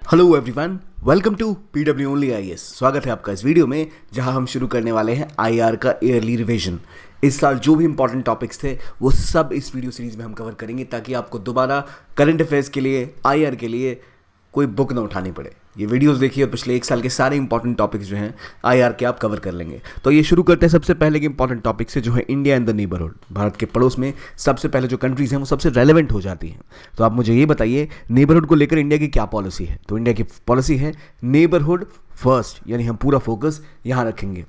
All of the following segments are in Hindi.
Hello everyone, welcome to PW only IAS. स्वागत है आपका इस वीडियो में जहां हम शुरू करने वाले हैं आईआर का ईयरली रिवीजन। इस साल जो भी इंपॉर्टेंट टॉपिक्स थे वो सब इस वीडियो सीरीज में हम कवर करेंगे ताकि आपको दोबारा करंट अफेयर्स के लिए, आईआर के लिए कोई बुक ना उठानी पड़े। ये वीडियोस देखिए और पिछले एक साल के सारे इंपॉर्टेंट टॉपिक्स जो हैं आईआर के आप कवर कर लेंगे। तो ये शुरू करते हैं सबसे पहले के इंपॉर्टेंट टॉपिक से, जो है India and the neighbourhood. Bharat के पड़ोस में सबसे पहले जो कंट्रीज हैं वो सबसे रेलेवेंट हो जाती हैं। तो आप मुझे ये बताइए, नेबरहुड को लेकर इंडिया की क्या पॉलिसी है? तो इंडिया की पॉलिसी है नेबरहुड फर्स्ट, यानी हम पूरा फोकस यहाँ रखेंगे।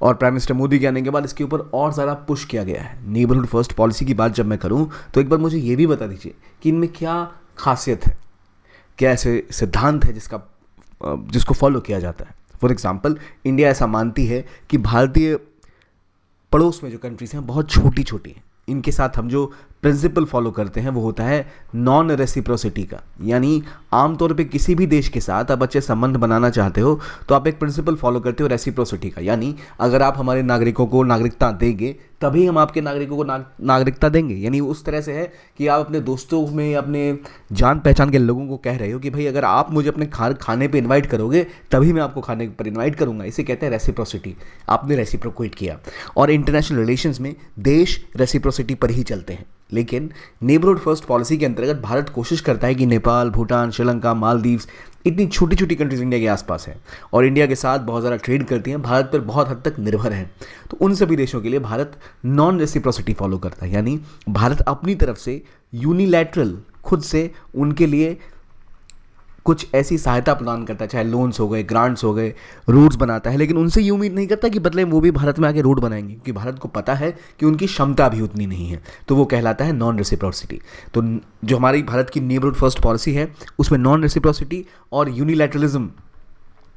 और प्राइम मिनिस्टर मोदी के आने के बाद इसके ऊपर और ज़्यादा पुश किया गया है। नेबरहुड फर्स्ट पॉलिसी की बात जब मैं करूँ तो एक बार मुझे ये भी बता दीजिए कि इनमें क्या खासियत है, क्या ऐसे सिद्धांत है जिसको फॉलो किया जाता है। फॉर एग्जाम्पल, इंडिया ऐसा मानती है कि भारतीय पड़ोस में जो कंट्रीज हैं बहुत छोटी छोटी हैं। इनके साथ हम जो प्रिंसिपल फॉलो करते हैं वो होता है नॉन रेसिप्रोसिटी का, यानी आमतौर पे किसी भी देश के साथ आप अच्छे संबंध बनाना चाहते हो तो आप एक प्रिंसिपल फॉलो करते हो रेसिप्रोसिटी का, यानी अगर आप हमारे नागरिकों को नागरिकता देंगे तभी हम आपके नागरिकों को नागरिकता देंगे। यानी उस तरह से है कि आप अपने दोस्तों में, अपने जान पहचान के लोगों को कह रहे हो कि भाई अगर आप मुझे अपने खाने पे इनवाइट करोगे तभी मैं आपको खाने पर इनवाइट करूंगा। इसे कहते हैं रेसिप्रोसिटी। आपने रेसिप्रोकेट किया। और इंटरनेशनल रिलेशंस में देश रेसिप्रोसिटी पर ही चलते हैं। लेकिन नेबरहुड फर्स्ट पॉलिसी के अंतर्गत भारत कोशिश करता है कि नेपाल, भूटान, श्रीलंका, मालदीव्स, इतनी छोटी छोटी कंट्रीज इंडिया के आसपास हैं और इंडिया के साथ बहुत ज़्यादा ट्रेड करती हैं, भारत पर बहुत हद तक निर्भर है। तो उन सभी देशों के लिए भारत नॉन रेसिप्रोसिटी फॉलो करता है, यानी भारत अपनी तरफ से यूनिलैटरल खुद से उनके लिए कुछ ऐसी सहायता प्रदान करता है, चाहे लोन्स हो गए, ग्रांट्स हो गए, रोड्स बनाता है, लेकिन उनसे ये उम्मीद नहीं करता कि बदले वो भी भारत में आके रोड बनाएंगे, क्योंकि भारत को पता है कि उनकी क्षमता भी उतनी नहीं है। तो वो कहलाता है नॉन रेसिप्रोसिटी। तो जो हमारी भारत की नेबरहुड फर्स्ट पॉलिसी है उसमें नॉन रेसिप्रोसिटी और unilateralism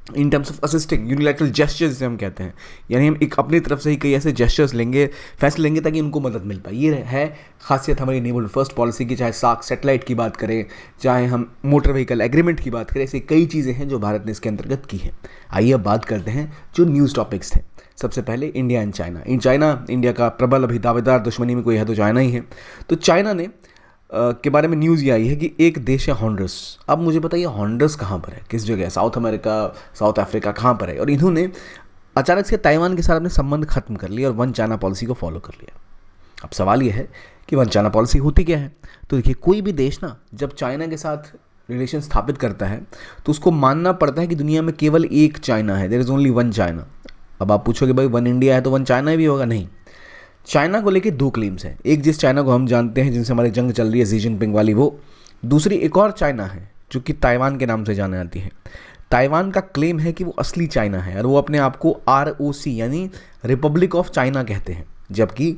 in terms of assisting, unilateral gestures जिसे हम कहते हैं, यानी हम एक अपनी तरफ से ही कई ऐसे जेस्चर्स लेंगे, फैसले लेंगे ताकि उनको मदद मिल पाए। ये है खासियत हमारी नेबरहुड फर्स्ट पॉलिसी की। चाहे सार्क सैटेलाइट की बात करें, चाहे हम मोटर व्हीकल एग्रीमेंट की बात करें, ऐसी कई चीज़ें हैं जो भारत ने इसके अंतर्गत की हैं। आइए अब बात करते हैं जो न्यूज़ टॉपिक्स थे। सबसे पहले इंडिया एंड चाइना। इंडिया का प्रबल अभी दावेदार, दुश्मनी में कोई है तो चाइना ही है। तो चाइना ने के बारे में न्यूज़ ये आई है कि एक देश है हॉन्डुरस। अब मुझे बताइए हॉन्डुरस कहाँ पर है, किस जगह है? साउथ अमेरिका, साउथ अफ्रीका, कहाँ पर है? और इन्होंने अचानक से ताइवान के साथ अपने संबंध खत्म कर लिए और वन चाइना पॉलिसी को फॉलो कर लिया। अब सवाल ये है कि वन चाइना पॉलिसी होती क्या है? तो देखिए, कोई भी देश ना जब चाइना के साथ रिलेशन स्थापित करता है तो उसको मानना पड़ता है कि दुनिया में केवल एक चाइना है, there is only one China. अब आप पूछोगे भाई वन इंडिया है तो वन चाइना भी होगा? नहीं। चाइना को लेके दो क्लेम्स हैं। एक जिस चाइना को हम जानते हैं, जिनसे हमारी जंग चल रही है, शी जिनपिंग वाली, वो। दूसरी एक और चाइना है जो कि ताइवान के नाम से जानी जाती है। ताइवान का क्लेम है कि वो असली चाइना है और वो अपने आप को ROC यानी रिपब्लिक ऑफ चाइना कहते हैं, जबकि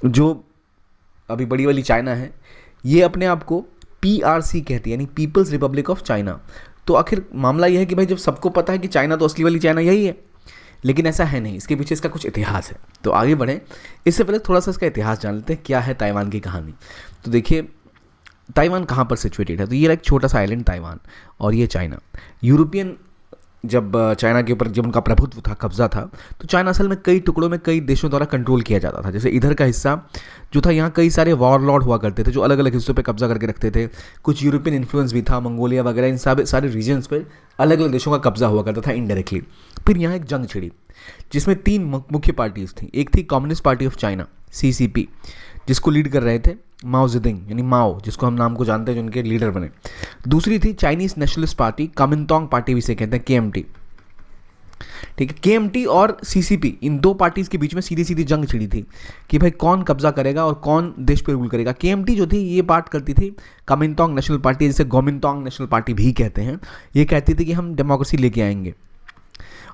जो अभी बड़ी वाली चाइना है ये अपने आप को PRC कहती है, यानी पीपल्स रिपब्लिक ऑफ चाइना। तो आखिर मामला यह है कि भाई जब सबको पता है कि चाइना तो असली वाली चाइना यही है, लेकिन ऐसा है नहीं। इसके पीछे इसका कुछ इतिहास है। तो आगे बढ़ें, इससे पहले थोड़ा सा इसका इतिहास जान लेते हैं, क्या है ताइवान की कहानी। तो देखिए, ताइवान कहाँ पर सिचुएटेड है? तो ये एक छोटा सा आइलैंड ताइवान, और ये चाइना। यूरोपियन जब चाइना के ऊपर जब उनका प्रभुत्व था, कब्जा था, तो चाइना असल में कई टुकड़ों में कई देशों द्वारा कंट्रोल किया जाता था। जैसे इधर का हिस्सा जो था, यहाँ कई सारे वॉरलॉर्ड हुआ करते थे जो अलग अलग हिस्सों पे कब्जा करके रखते थे। कुछ यूरोपियन इन्फ्लुएंस भी था, मंगोलिया वगैरह, इन सारे रीजन्स पे अलग अलग देशों का कब्जा हुआ करता था इनडायरेक्टली। फिर यहाँ एक जंग छिड़ी जिसमें तीन मुख्य पार्टीज थी। एक थी communist party of China, CCP, जिसको लीड कर रहे थे माओ जेडिंग, यानी माओ, जिसको हम नाम को जानते हैं, जो उनके लीडर बने। दूसरी थी चाइनीज नेशनलिस्ट पार्टी, कामिंतांग पार्टी भी से कहते हैं, KMT। ठीक है, KMT और CCP, इन दो पार्टीज के बीच में सीधी सीधी जंग छिड़ी थी कि भाई कौन कब्जा करेगा और कौन देश पे रूल करेगा। KMT जो थी ये बात करती थी, कामिंतांग नेशनल पार्टी, जिसे गोमिंतांग नेशनल पार्टी भी कहते हैं, ये कहती थी कि हम डेमोक्रेसी लेके आएंगे।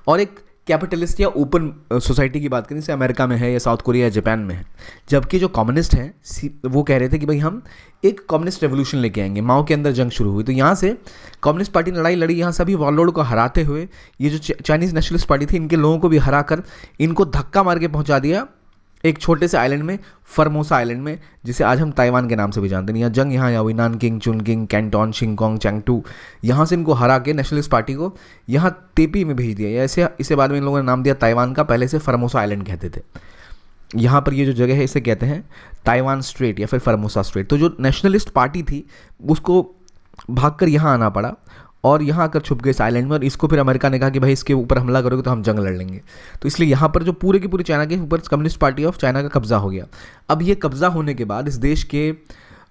और एक कैपिटलिस्ट या ओपन सोसाइटी की बात करें, जैसे अमेरिका में है या साउथ कोरिया या जापान में है। जबकि जो कम्युनिस्ट हैं वो कह रहे थे कि भाई हम एक कम्युनिस्ट रेवोल्यूशन लेके आएंगे। माओ के अंदर जंग शुरू हुई तो यहाँ से कम्युनिस्ट पार्टी ने लड़ाई लड़ी, यहाँ सभी वॉरलॉर्ड को हराते हुए ये जो चाइनीज़ नेशनलिस्ट पार्टी थी, इनके लोगों को भी हरा कर इनको धक्का मार के पहुँचा दिया एक छोटे से आइलैंड में, फॉर्मोसा आइलैंड में, जिसे आज हम ताइवान के नाम से भी जानते हैं। यहाँ जंग यहाँ हुई, नानकिंग, चुनकिंग, कैंटोन, शिंगकोंग, चैंगटू, यहाँ से इनको हरा के नेशनलिस्ट पार्टी को यहाँ तेपी में भेज दिया। ऐसे इसे बाद में इन लोगों ने नाम दिया ताइवान का, पहले से फॉर्मोसा आइलैंड कहते थे। यहाँ पर ये जो जगह है इसे कहते हैं ताइवान स्ट्रेट या फिर फॉर्मोसा स्ट्रेट। तो जो नेशनलिस्ट पार्टी थी उसको भागकर यहाँ आना पड़ा और यहाँ आकर छुप गए इस आइलैंड में, और इसको फिर अमेरिका ने कहा कि भाई इसके ऊपर हमला करोगे तो हम जंग लड़ लेंगे। तो इसलिए यहाँ पर जो पूरे की पूरी चाइना के ऊपर कम्युनिस्ट पार्टी ऑफ चाइना का कब्जा हो गया। अब ये कब्जा होने के बाद इस देश के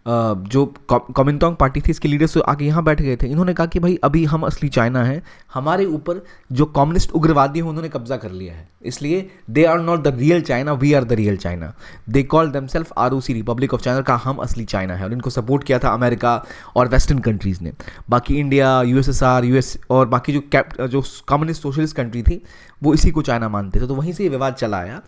जो कॉमिंतांग पार्टी थी, इसके लीडर्स आके यहाँ बैठ गए थे। इन्होंने कहा कि भाई अभी हम असली चाइना हैं, हमारे ऊपर जो कम्युनिस्ट उग्रवादी हैं उन्होंने कब्जा कर लिया है, इसलिए they are not the real China, we are the real China. They call themselves ROC, republic of China, का हम असली चाइना है। और इनको सपोर्ट किया था अमेरिका और वेस्टर्न कंट्रीज़ ने। बाकी इंडिया, USSR, US और बाकी जो कम्युनिस्ट सोशलिस्ट कंट्री थी वो इसी को चाइना मानते थे। तो वहीं से ये विवाद चला आया।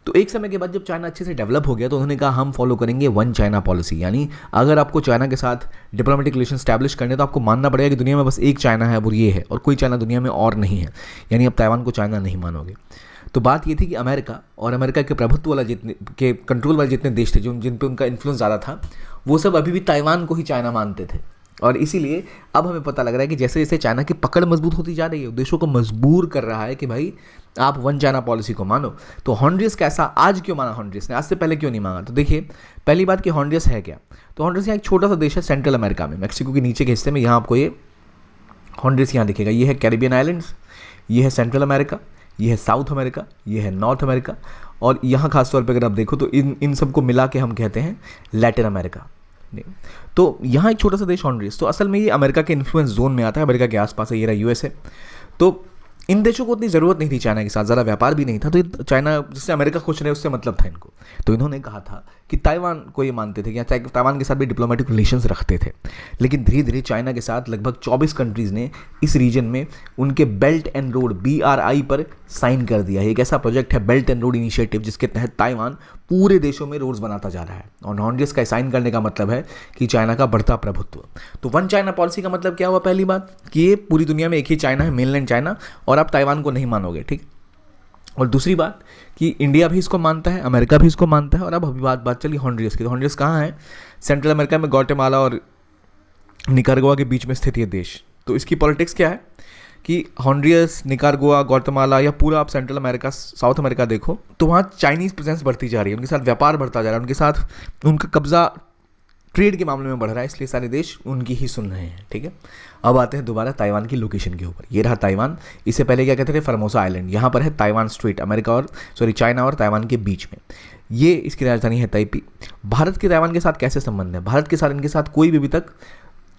तो एक समय के बाद जब चाइना अच्छे से डेवलप हो गया तो उन्होंने कहा हम फॉलो करेंगे वन चाइना पॉलिसी, यानी अगर आपको चाइना के साथ डिप्लोमेटिक रिलेशन स्टैब्लिश करने तो आपको मानना पड़ेगा कि दुनिया में बस एक चाइना है, वो ये है, और कोई चाइना दुनिया में और नहीं है, यानी आप ताइवान को चाइना नहीं मानोगे। तो बात ये थी कि अमेरिका और अमेरिका के प्रभुत्व वाला जितने कंट्रोल वाले जितने देश थे, जिन पे उनका इन्फ्लुएंस ज़्यादा था, वो सब अभी भी ताइवान को ही चाइना मानते थे। और इसीलिए अब हमें पता लग रहा है कि जैसे जैसे चाइना की पकड़ मजबूत होती जा रही है, देशों को मजबूर कर रहा है कि भाई आप वन चाइना पॉलिसी को मानो। तो हॉन्डुरस कैसा, आज क्यों माना हॉन्डुरस ने, आज से पहले क्यों नहीं मांगा? तो देखिए, पहली बात कि हॉन्डुरस है क्या। तो हॉन्डुरस यहाँ एक छोटा सा देश है सेंट्रल अमेरिका में, मैक्सिको के नीचे के हिस्से में। यहाँ आपको ये हॉन्डुरस यहाँ दिखेगा। ये है कैरिबियन आइलैंड्स, ये है सेंट्रल अमेरिका, ये है साउथ अमेरिका, ये है नॉर्थ अमेरिका, और यहाँ खासतौर पर अगर आप देखो तो इन सबको मिला के हम कहते हैं लैटिन अमेरिका। तो यहाँ एक छोटा सा देश हॉन्डुरस, तो असल में ये अमेरिका के इन्फ्लुएंस जोन में आता है, अमेरिका के आसपास है। ये रहा US है। तो इन देशों को उतनी ज़रूरत नहीं थी चाइना के साथ, ज़्यादा व्यापार भी नहीं था, तो चाइना जिससे अमेरिका खुश रहे उससे मतलब था इनको। तो इन्होंने कहा था कि ताइवान को ये मानते थे कि ताइवान के साथ भी डिप्लोमेटिक रिलेशंस रखते थे। लेकिन धीरे धीरे चाइना के साथ लगभग 24 कंट्रीज़ ने इस रीजन में उनके बेल्ट एंड रोड BRI पर साइन कर दिया है। एक ऐसा प्रोजेक्ट है बेल्ट एंड रोड इनिशिएटिव, जिसके तहत ताइवान पूरे देशों में रोड्स बनाता जा रहा है। और हॉन्डुरस का साइन करने का मतलब है कि चाइना का बढ़ता प्रभुत्व। तो वन चाइना पॉलिसी का मतलब क्या हुआ? पहली बात कि ये पूरी दुनिया में एक ही चाइना है, मेनलैंड चाइना, और आप ताइवान को नहीं मानोगे, ठीक। और दूसरी बात कि इंडिया भी इसको मानता है, अमेरिका भी इसको मानता है। और अब अभी बात चली हॉन्डुरस की। तो हॉन्डुरस कहाँ है? सेंट्रल अमेरिका में, ग्वाटेमाला और निकारागुआ के बीच में स्थित ये देश। तो इसकी पॉलिटिक्स क्या है कि हॉन्डुरस, निकारागुआ, ग्वाटेमाला या पूरा आप सेंट्रल अमेरिका, साउथ अमेरिका देखो तो वहाँ चाइनीज़ प्रेजेंस बढ़ती जा रही है, उनके साथ व्यापार बढ़ता जा रहा है, उनके साथ उनका कब्जा ट्रेड के मामले में बढ़ रहा है, इसलिए सारे देश उनकी ही सुन रहे हैं, ठीक है। अब आते हैं दोबारा ताइवान की लोकेशन के ऊपर। ये रहा ताइवान। इससे पहले क्या कहते थे? Formosa island. यहाँ पर है ताइवान स्ट्रेट, चाइना और ताइवान के बीच में। ये इसकी राजधानी है ताइपी। भारत के ताइवान के साथ कैसे संबंध है? भारत के साथ इनके साथ कोई भी अभी तक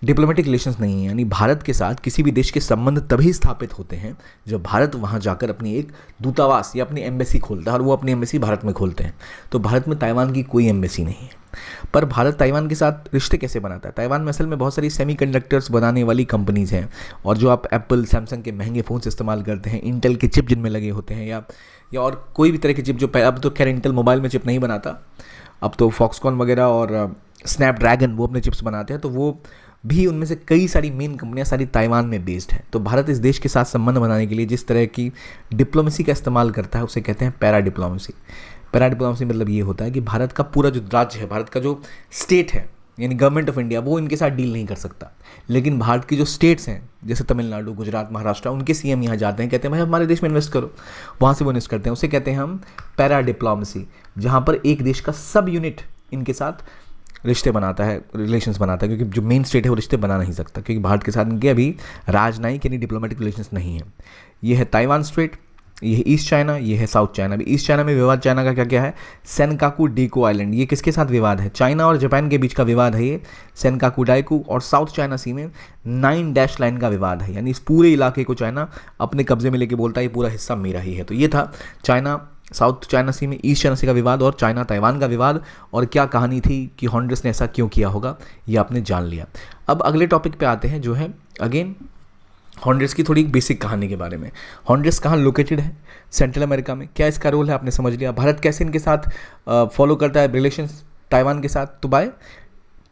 डिप्लोमेटिक रिलेशंस नहीं है, यानी भारत के साथ किसी भी देश के संबंध तभी स्थापित होते हैं जब भारत वहाँ जाकर अपनी एक दूतावास या अपनी एम्बेसी खोलता है, और वो अपनी एम्बेसी भारत में खोलते हैं। तो भारत में ताइवान की कोई एम्बेसी नहीं है। पर भारत ताइवान के साथ रिश्ते कैसे बनाता है? ताइवान में असल में बहुत सारी सेमीकंडक्टर्स बनाने वाली कंपनीज़ हैं, और जो आप एप्पल, सैमसंग के महंगे फ़ोन्स इस्तेमाल करते हैं, इंटेल के चिप जिनमें लगे होते हैं, या और कोई भी तरह के चिप, जो अब तो खैर इंटेल मोबाइल में चिप नहीं बनाता, अब तो फॉक्सकॉन वगैरह और स्नैपड्रैगन वो अपने चिप्स बनाते हैं, तो वो भी उनमें से कई सारी मेन कंपनियां सारी ताइवान में बेस्ड है। तो भारत इस देश के साथ संबंध बनाने के लिए जिस तरह की डिप्लोमेसी का इस्तेमाल करता है उसे कहते हैं पैरा डिप्लोमेसी। पैरा डिप्लोमेसी मतलब ये होता है कि भारत का पूरा जो राज्य है, भारत का जो स्टेट है, यानी गवर्नमेंट ऑफ इंडिया, वो इनके साथ डील नहीं कर सकता। लेकिन भारत की जो स्टेट्स हैं, जैसे तमिलनाडु, गुजरात, महाराष्ट्र, उनके CM यहाँ जाते हैं, कहते हैं भाई हमारे देश में इन्वेस्ट करो, वहाँ से वो इन्वेस्ट करते हैं। उसे कहते हैं हम पैरा डिप्लोमेसी, जहाँ पर एक देश का सब यूनिट इनके साथ रिश्ते बनाता है, रिलेशंस बनाता है, क्योंकि जो मेन स्टेट है वो रिश्ते बना नहीं सकता, क्योंकि भारत के साथ इनके अभी राजनयिक यानी डिप्लोमेटिक रिलेशंस नहीं है। ये है ताइवान स्ट्रेट, ये है ईस्ट चाइना, ये है साउथ चाइना। भी ईस्ट चाइना में विवाद चाइना का क्या क्या है? Senkaku deco island. ये किसके साथ विवाद है? चाइना और जापान के बीच का विवाद है ये सेनकाकू डाइकू। और साउथ चाइना सी में 9 डैश लाइन का विवाद है, यानी इस पूरे इलाके को चाइना अपने कब्जे में लेके बोलता है ये पूरा हिस्सा मेरा ही है। तो ये था चाइना साउथ चाइना सी में ईस्ट चाइना सी का विवाद और चाइना ताइवान का विवाद, और क्या कहानी थी कि हॉन्डुरस ने ऐसा क्यों किया होगा, ये आपने जान लिया। अब अगले टॉपिक पे आते हैं, जो है अगेन हॉन्डुरस की थोड़ी बेसिक कहानी के बारे में। हॉन्डुरस कहाँ लोकेटेड है? सेंट्रल अमेरिका में। क्या इसका रोल है आपने समझ लिया। भारत कैसे इनके साथ फॉलो करता है रिलेशंस ताइवान के साथ? तो बाय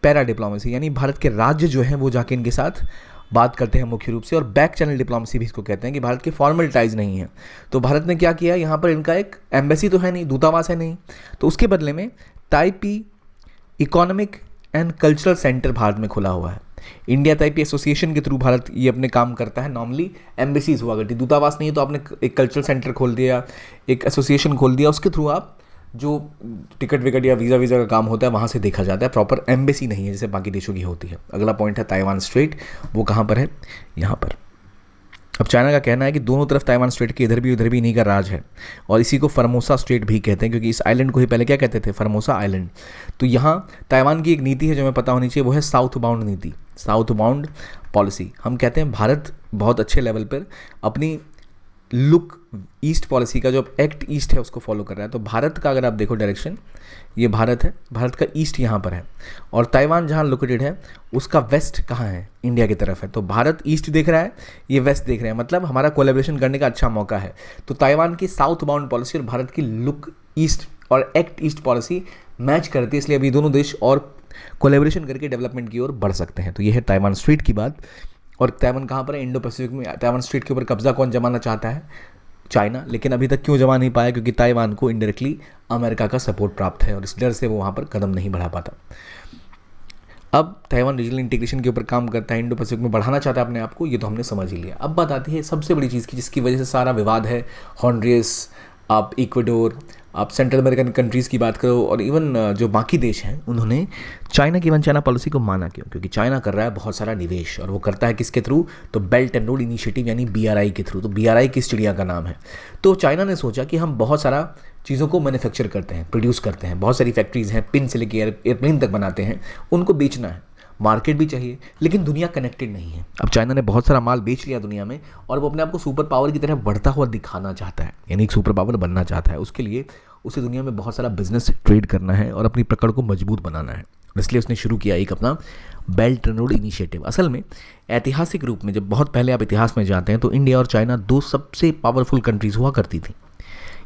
पैरा डिप्लोमेसी, यानी भारत के राज्य जो हैं वो जाके इनके साथ बात करते हैं मुख्य रूप से, और बैक चैनल डिप्लोमेसी भी इसको कहते हैं कि भारत के फॉर्मल टाइज नहीं है। तो भारत ने क्या किया, यहाँ पर इनका एक एम्बेसी तो है नहीं, दूतावास है नहीं, तो उसके बदले में Taipei economic and cultural centre Bharat में खुला हुआ है। इंडिया ताइपी एसोसिएशन के थ्रू भारत ये अपने काम करता है। नॉर्मली एम्बेसीज हुआ करती, दूतावास नहीं है तो आपने एक कल्चरल सेंटर खोल दिया, एक एसोसिएशन खोल दिया, उसके थ्रू आप जो टिकट विकट या वीज़ा वीज़ा का काम होता है वहाँ से देखा जाता है, प्रॉपर एम्बेसी नहीं है जैसे बाकी देशों की होती है। अगला पॉइंट है ताइवान स्ट्रेट, वो कहाँ पर है, यहाँ पर। अब चाइना का कहना है कि दोनों तरफ ताइवान स्ट्रेट के इधर भी उधर भी इन्हीं का राज है, और इसी को फॉर्मोसा स्ट्रेट भी कहते हैं, क्योंकि इस आइलैंड को ही पहले क्या कहते थे, फॉर्मोसा आइलैंड। तो यहाँ ताइवान की एक नीति है जो हमें पता होनी चाहिए, वो है साउथ बाउंड नीति, साउथ बाउंड पॉलिसी। हम कहते हैं भारत बहुत अच्छे लेवल पर अपनी लुक ईस्ट पॉलिसी का, जो एक्ट ईस्ट है उसको फॉलो कर रहा है। तो भारत का अगर आप देखो डायरेक्शन, ये भारत है, भारत का ईस्ट यहाँ पर है, और ताइवान जहाँ लोकेटेड है उसका वेस्ट कहाँ है, इंडिया की तरफ है। तो भारत ईस्ट देख रहा है, ये वेस्ट देख रहे हैं, मतलब हमारा कोलैबोरेशन करने का अच्छा मौका है। तो ताइवान की साउथ बाउंड पॉलिसी और भारत की लुक ईस्ट और एक्ट ईस्ट पॉलिसी मैच करती है, इसलिए अभी दोनों देश और कोलैबोरेशन करके डेवलपमेंट की ओर बढ़ सकते हैं। तो ये है ताइवान स्ट्रेट की बात। और ताइवान कहाँ पर है, इंडो पैसिफिक में। ताइवान स्ट्रेट के ऊपर कब्जा कौन जमाना चाहता है, चाइना, लेकिन अभी तक क्यों जमा नहीं पाया, क्योंकि ताइवान को इनडायरेक्टली अमेरिका का सपोर्ट प्राप्त है और इस डर से वो वहाँ पर कदम नहीं बढ़ा पाता। अब ताइवान रीजनल इंटीग्रेशन के ऊपर काम करता है, इंडो पैसिफिक में बढ़ाना चाहता है अपने आप को, ये तो हमने समझ ही लिया। अब बात आती है सबसे बड़ी चीज़ की, जिसकी वजह से सारा विवाद है, हॉन्डुरस, आप इक्वाडोर, आप सेंट्रल अमेरिकन कंट्रीज़ की बात करो, और इवन जो बाकी देश हैं उन्होंने चाइना की वन चाइना पॉलिसी को माना। क्यों? क्योंकि चाइना कर रहा है बहुत सारा निवेश, और वो करता है किसके थ्रू, तो बेल्ट एंड रोड इनिशिएटिव यानी BRI के थ्रू। तो BRI किस चिड़िया का नाम है? तो चाइना ने सोचा कि हम बहुत सारा चीज़ों को मैन्युफैक्चर करते हैं, प्रोड्यूस करते हैं, बहुत सारी फैक्ट्रीज़ हैं, पिन से लेकर एयरप्लेन तक बनाते हैं, उनको बेचना है, मार्केट भी चाहिए, लेकिन दुनिया कनेक्टेड नहीं है। अब चाइना ने बहुत सारा माल बेच लिया दुनिया में, और वो अपने आप को सुपर पावर की तरह बढ़ता हुआ दिखाना चाहता है, यानी एक सुपर पावर बनना चाहता है। उसके लिए उसे दुनिया में बहुत सारा बिजनेस ट्रेड करना है और अपनी पकड़ को मजबूत बनाना है, इसलिए उसने शुरू किया एक अपना बेल्ट एंड रोड इनिशिएटिव। असल में ऐतिहासिक रूप में जब बहुत पहले आप इतिहास में जाते हैं तो इंडिया और चाइना दो सबसे पावरफुल कंट्रीज़ हुआ करती थी।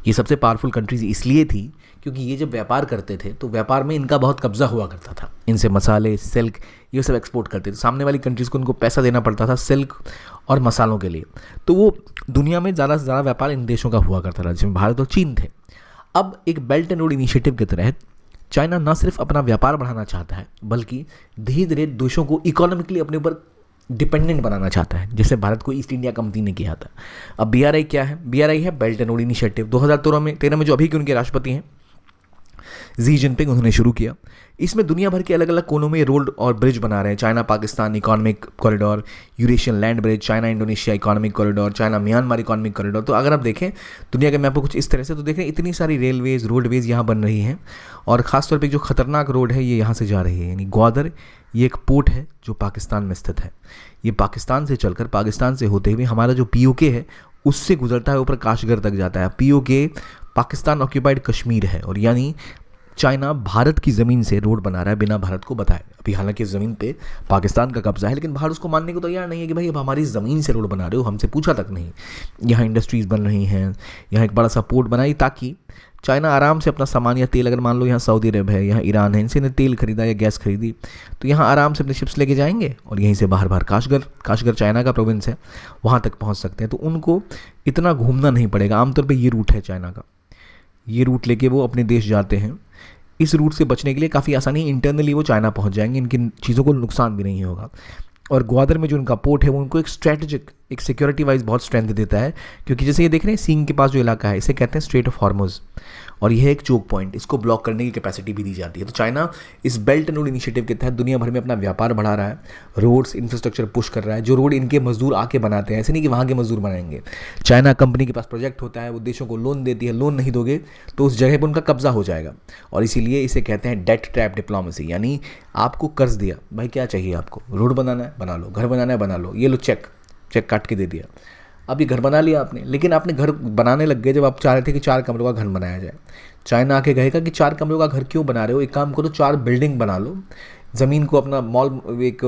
ये सबसे पावरफुल कंट्रीज़ इसलिए थी क्योंकि ये जब व्यापार करते थे तो व्यापार में इनका बहुत कब्जा हुआ करता था, इनसे मसाले, सिल्क, ये सब एक्सपोर्ट करते थे। सामने वाली कंट्रीज़ को उनको पैसा देना पड़ता था सिल्क और मसालों के लिए, तो वो दुनिया में ज़्यादा से ज़्यादा व्यापार इन देशों का हुआ करता था, जिसमें भारत और चीन थे। अब एक बेल्ट एंड रोड इनिशिएटिव के तहत चाइना न सिर्फ अपना व्यापार बढ़ाना चाहता है, बल्कि धीरे धीरे देशों को इकोनॉमिकली अपने ऊपर डिपेंडेंट बनाना चाहता है, जैसे भारत को ईस्ट इंडिया कंपनी ने किया था। अब BRI क्या है? BRI है बेल्ट एंड रोड इनिशिएटिव। 2013 में जो अभी के उनके राष्ट्रपति हैं जी जिनपिंग, उन्होंने शुरू किया। इसमें दुनिया भर के अलग अलग कोनों में रोड और ब्रिज बना रहे हैं। China Pakistan economic corridor, Eurasian land bridge, China Indonesia economic corridor, China Myanmar economic corridor. तो अगर आप देखें दुनिया के मैप को कुछ इस तरह से, तो देखें इतनी सारी रेलवेज, रोडवेज यहाँ बन रही हैं, और ख़ासतौर पर जो खतरनाक रोड है ये यहाँ से जा रही है, यानी ग्वादर, ये एक पोर्ट है जो पाकिस्तान में स्थित है। ये पाकिस्तान से चलकर, पाकिस्तान से होते हुए हमारा जो POK है उससे गुजरता है, ऊपर काशगर तक जाता है। POK पाकिस्तान ऑक्यूपाइड कश्मीर है, और यानी चाइना भारत की ज़मीन से रोड बना रहा है बिना भारत को बताए। अभी हालांकि इस ज़मीन पे पाकिस्तान का कब्जा है, लेकिन भारत उसको मानने को तैयार नहीं है कि भाई अब हमारी ज़मीन से रोड बना रहे हो, हमसे पूछा तक नहीं। यहाँ इंडस्ट्रीज़ बन रही हैं, यहाँ एक बड़ा सा पोर्ट बनाई ताकि चाइना आराम से अपना सामान या तेल, अगर मान लो यहाँ सऊदी अरब है, यहाँ ईरान है, इनसे ने तेल खरीदा या गैस खरीदी, तो यहाँ आराम से अपने शिप्स लेके जाएंगे और यहीं से बाहर काशगर चाइना का प्रोविंस है, वहाँ तक पहुँच सकते हैं। तो उनको इतना घूमना नहीं पड़ेगा। आमतौर पर ये रूट है चाइना का, ये रूट लेके वो अपने देश जाते हैं। इस रूट से बचने के लिए काफ़ी आसानी, इंटरनली वो चाइना पहुंच जाएंगे, इनकी चीज़ों को नुकसान भी नहीं होगा। और ग्वादर में जो उनका पोर्ट है वो उनको एक स्ट्रेटेजिक, एक सिक्योरिटी वाइज बहुत स्ट्रेंथ देता है, क्योंकि जैसे ये देख रहे हैं सींग के पास जो इलाका है इसे कहते हैं स्ट्रेट ऑफ हॉर्मुज, और यह एक चोक पॉइंट, इसको ब्लॉक करने की कैपेसिटी भी दी जाती है। तो चाइना इस बेल्ट एंड रोड इनिशिएटिव के तहत दुनिया भर में अपना व्यापार बढ़ा रहा है, रोड्स इंफ्रास्ट्रक्चर पुश कर रहा है। जो रोड इनके मजदूर आके बनाते हैं, ऐसे नहीं कि वहाँ के मजदूर बनाएंगे। चाइना कंपनी के पास प्रोजेक्ट होता है, वो देशों को लोन देती है, लोन नहीं दोगे तो उस जगह पर उनका कब्जा हो जाएगा, और इसीलिए इसे कहते हैं डेट ट्रैप डिप्लोमेसी। यानी आपको कर्ज दिया, भाई क्या चाहिए आपको, रोड बनाना है बना लो, घर बनाना है बना लो, ये लो चेक काट के दे दिया। अब ये घर बना लिया आपने, लेकिन आपने घर बनाने लग गए जब आप चाह रहे थे कि 4 कमरों का घर बनाया जाए। चाइना आके कहेगा कि 4 कमरों का घर क्यों बना रहे हो, एक काम करो 4 बिल्डिंग बना लो, ज़मीन को अपना मॉल, एक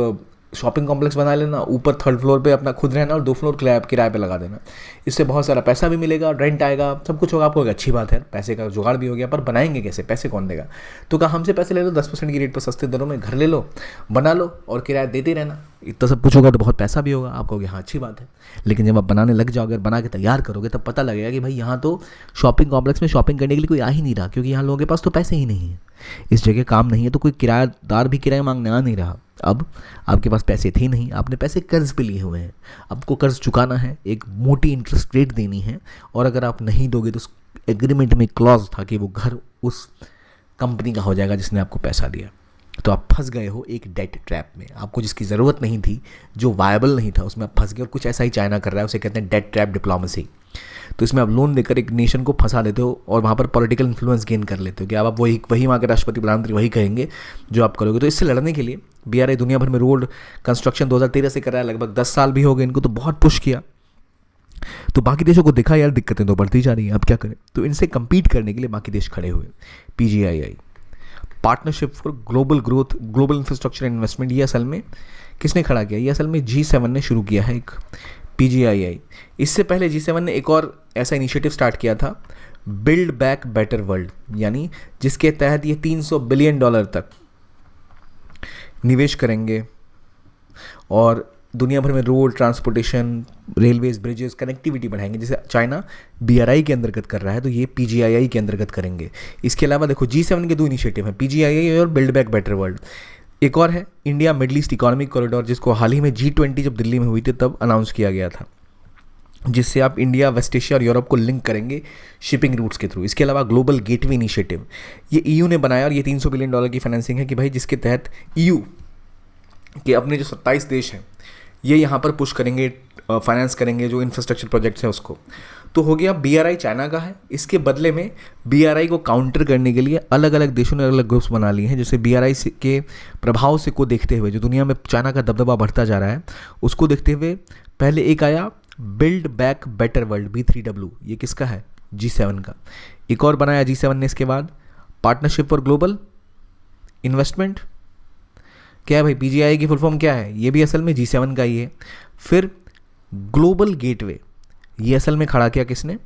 शॉपिंग कॉम्प्लेक्स बना लेना, ऊपर 3rd फ्लोर पे अपना खुद रहना और 2 फ्लोर किराए पे लगा देना। इससे बहुत सारा पैसा भी मिलेगा, रेंट आएगा, सब कुछ होगा। आपको एक अच्छी बात है, पैसे का जुगाड़ भी हो गया, पर बनाएंगे कैसे, पैसे कौन देगा? तो कहा हमसे पैसे ले लो, 10% की रेट पर सस्ते दरों में घर ले लो, बना लो और किराया देते रहना। इतना सब कुछ होगा तो बहुत पैसा भी होगा। आप कहोगे हाँ अच्छी बात है, लेकिन जब आप बनाने लग जाओगे, बना के तैयार करोगे, तब पता लगेगा कि भाई यहाँ तो शॉपिंग कॉम्प्लेक्स में शॉपिंग करने के लिए कोई आ ही नहीं रहा, क्योंकि यहाँ लोगों के पास तो पैसे ही नहीं है, इस जगह काम नहीं है, तो कोई किराएदार भी किराया मांगने आ नहीं रहा। अब आपके पास पैसे थे नहीं, आपने पैसे कर्ज पे लिए हुए हैं, आपको कर्ज चुकाना है, एक मोटी इंटरेस्ट रेट देनी है, और अगर आप नहीं दोगे तो एग्रीमेंट में क्लॉज था कि वो घर उस कंपनी का हो जाएगा जिसने आपको पैसा दिया। तो आप फंस गए हो एक डेट ट्रैप में, आपको जिसकी ज़रूरत नहीं थी, जो वायबल नहीं था, उसमें आप फंस गए। और कुछ ऐसा ही चाइना कर रहा है, उसे कहते हैं डेट ट्रैप डिप्लोमेसी। तो इसमें आप लोन देकर एक नेशन को फंसा देते हो और वहाँ पर पॉलिटिकल इन्फ्लुएंस गेन कर लेते हो कि अब आप वही वहाँ के राष्ट्रपति प्रधानमंत्री वही कहेंगे जो आप करोगे। तो इससे लड़ने के लिए BRI दुनिया भर में रोड कंस्ट्रक्शन 2013 से कर रहा है, लगभग 10 साल भी हो गए इनको, तो बहुत पुश किया। तो बाकी देशों को दिखा यार दिक्कतें तो बढ़ती जा रही हैं, अब क्या करें। तो इनसे कम्पीट करने के लिए बाकी देश खड़े हुए। PGII, partnership for global growth, global infrastructure investment, ये असल में किसने खड़ा किया? ये असल में G7 ने शुरू किया है एक PGII। इससे पहले G7 ने एक और ऐसा इनिशिएटिव स्टार्ट किया था, बिल्ड बैक बेटर वर्ल्ड, यानी जिसके तहत ये $300 बिलियन तक निवेश करेंगे और दुनिया भर में road, transportation, railways, bridges, connectivity बढ़ाएंगे। जैसे चाइना BRI के अंतर्गत कर रहा है, तो ये PGII के अंतर्गत करेंगे। इसके अलावा देखो G7 के 2 इनिशिएटिव हैं, PGII और बिल्ड बैक बेटर वर्ल्ड। एक और है India middle east economic corridor, जिसको हाल ही में G20 जब दिल्ली में हुई थी तब अनाउंस किया गया था, जिससे आप इंडिया, वेस्ट एशिया और यूरोप को लिंक करेंगे शिपिंग रूट्स के थ्रू। इसके अलावा ग्लोबल गेटवे इनिशिएटिव, ये EU ने बनाया और ये $300 बिलियन की फाइनेंसिंग है कि भाई जिसके तहत EU के अपने जो 27 देश हैं ये यहाँ पर पुश करेंगे, फाइनेंस करेंगे जो इंफ्रास्ट्रक्चर प्रोजेक्ट्स हैं उसको। तो हो गया BRI चाइना का है। इसके बदले में BRI को काउंटर करने के लिए अलग अलग देशों ने अलग अलग ग्रुप्स बना लिए हैं। जैसे BRI के प्रभाव से को देखते हुए, जो दुनिया में चाइना का दबदबा बढ़ता जा रहा है उसको देखते हुए, पहले एक आया build back better world, B3W, ये किसका है? G7 का। एक और बनाया G7 ने इसके बाद, पार्टनरशिप फॉर ग्लोबल इन्वेस्टमेंट। क्या है भाई? PGI की फुल फॉर्म क्या है? ये भी असल में G7 का ही है। फिर ग्लोबल गेटवे, ये असल में खड़ा किया किसने?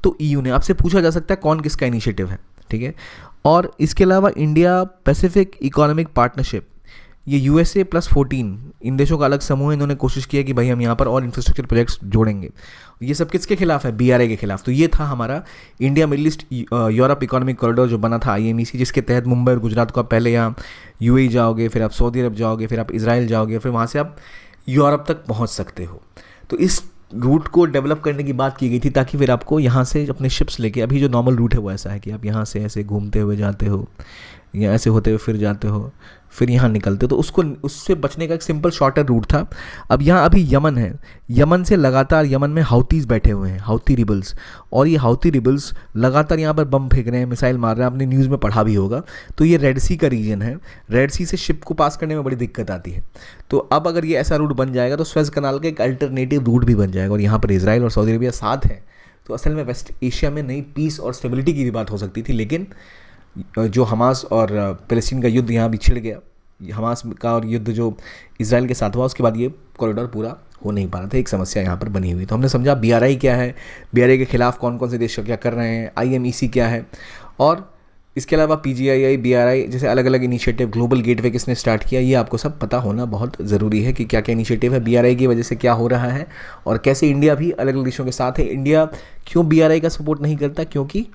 तो EU ने। आपसे पूछा जा सकता है कौन किसका इनिशिएटिव है, ठीक है। और इसके अलावा इंडिया पैसिफिक इकोनॉमिक पार्टनरशिप, ये USA + 14 इन देशों का अलग समूह है। इन्होंने कोशिश किया कि भाई हम यहाँ पर और इंफ्रास्ट्रक्चर प्रोजेक्ट्स जोड़ेंगे। ये सब किसके खिलाफ है? BRI के खिलाफ। तो ये था हमारा India middle east Europe economic corridor जो बना था IMEC, जिसके तहत मुंबई और गुजरात को आप पहले यहाँ UAE जाओगे, फिर आप सऊदी अरब जाओगे, फिर आप इजराइल जाओगे, फिर वहाँ से आप यूरोप तक पहुँच सकते हो। तो इस रूट को डेवलप करने की बात की गई थी ताकि फिर आपको यहाँ से अपने शिप्स लेके, अभी जो नॉर्मल रूट है वो ऐसा है कि आप यहाँ से ऐसे घूमते हुए जाते हो या ऐसे होते हुए फिर जाते हो, फिर यहाँ निकलते हो। तो उससे बचने का एक सिंपल शॉर्टर रूट था। अब यहाँ अभी यमन है, यमन से लगातार यमन में हाउतीज़ बैठे हुए हैं, हाउती रिबल्स, और ये हाउती रिबल्स लगातार यहाँ पर बम फेंक रहे हैं, मिसाइल मार रहे हैं। आपने न्यूज़ में पढ़ा भी होगा। तो ये रेड सी का रीजन है, रेड सी से शिप को पास करने में बड़ी दिक्कत आती है। तो अब अगर ये ऐसा रूट बन जाएगा तो स्वेज कनाल का एक अल्टरनेटिव रूट भी बन जाएगा, और यहाँ पर इजराइल और सऊदी अरबिया साथ है। तो असल में वेस्ट एशिया में नई पीस और स्टेबिलिटी की भी बात हो सकती थी, लेकिन जो हमास और फ़लस्तीन का युद्ध यहाँ भी छिड़ गया, हमास का और युद्ध जो इजराइल के साथ हुआ, उसके बाद ये कॉरिडोर पूरा हो नहीं पा रहा था। एक समस्या यहाँ पर बनी हुई। तो हमने समझा BRI क्या है, BRI के खिलाफ कौन कौन से देश क्या कर रहे हैं, IMEC क्या है, और इसके अलावा PGII, BRI जैसे अलग अलग इनिशिएटिव, ग्लोबल गेटवे किसने स्टार्ट किया, ये आपको सब पता होना बहुत ज़रूरी है कि क्या क्या इनिशिएटिव है, BRI की वजह से क्या हो रहा है, और कैसे इंडिया भी अलग अलग देशों के साथ है। इंडिया क्यों BRI का सपोर्ट नहीं करता? क्योंकि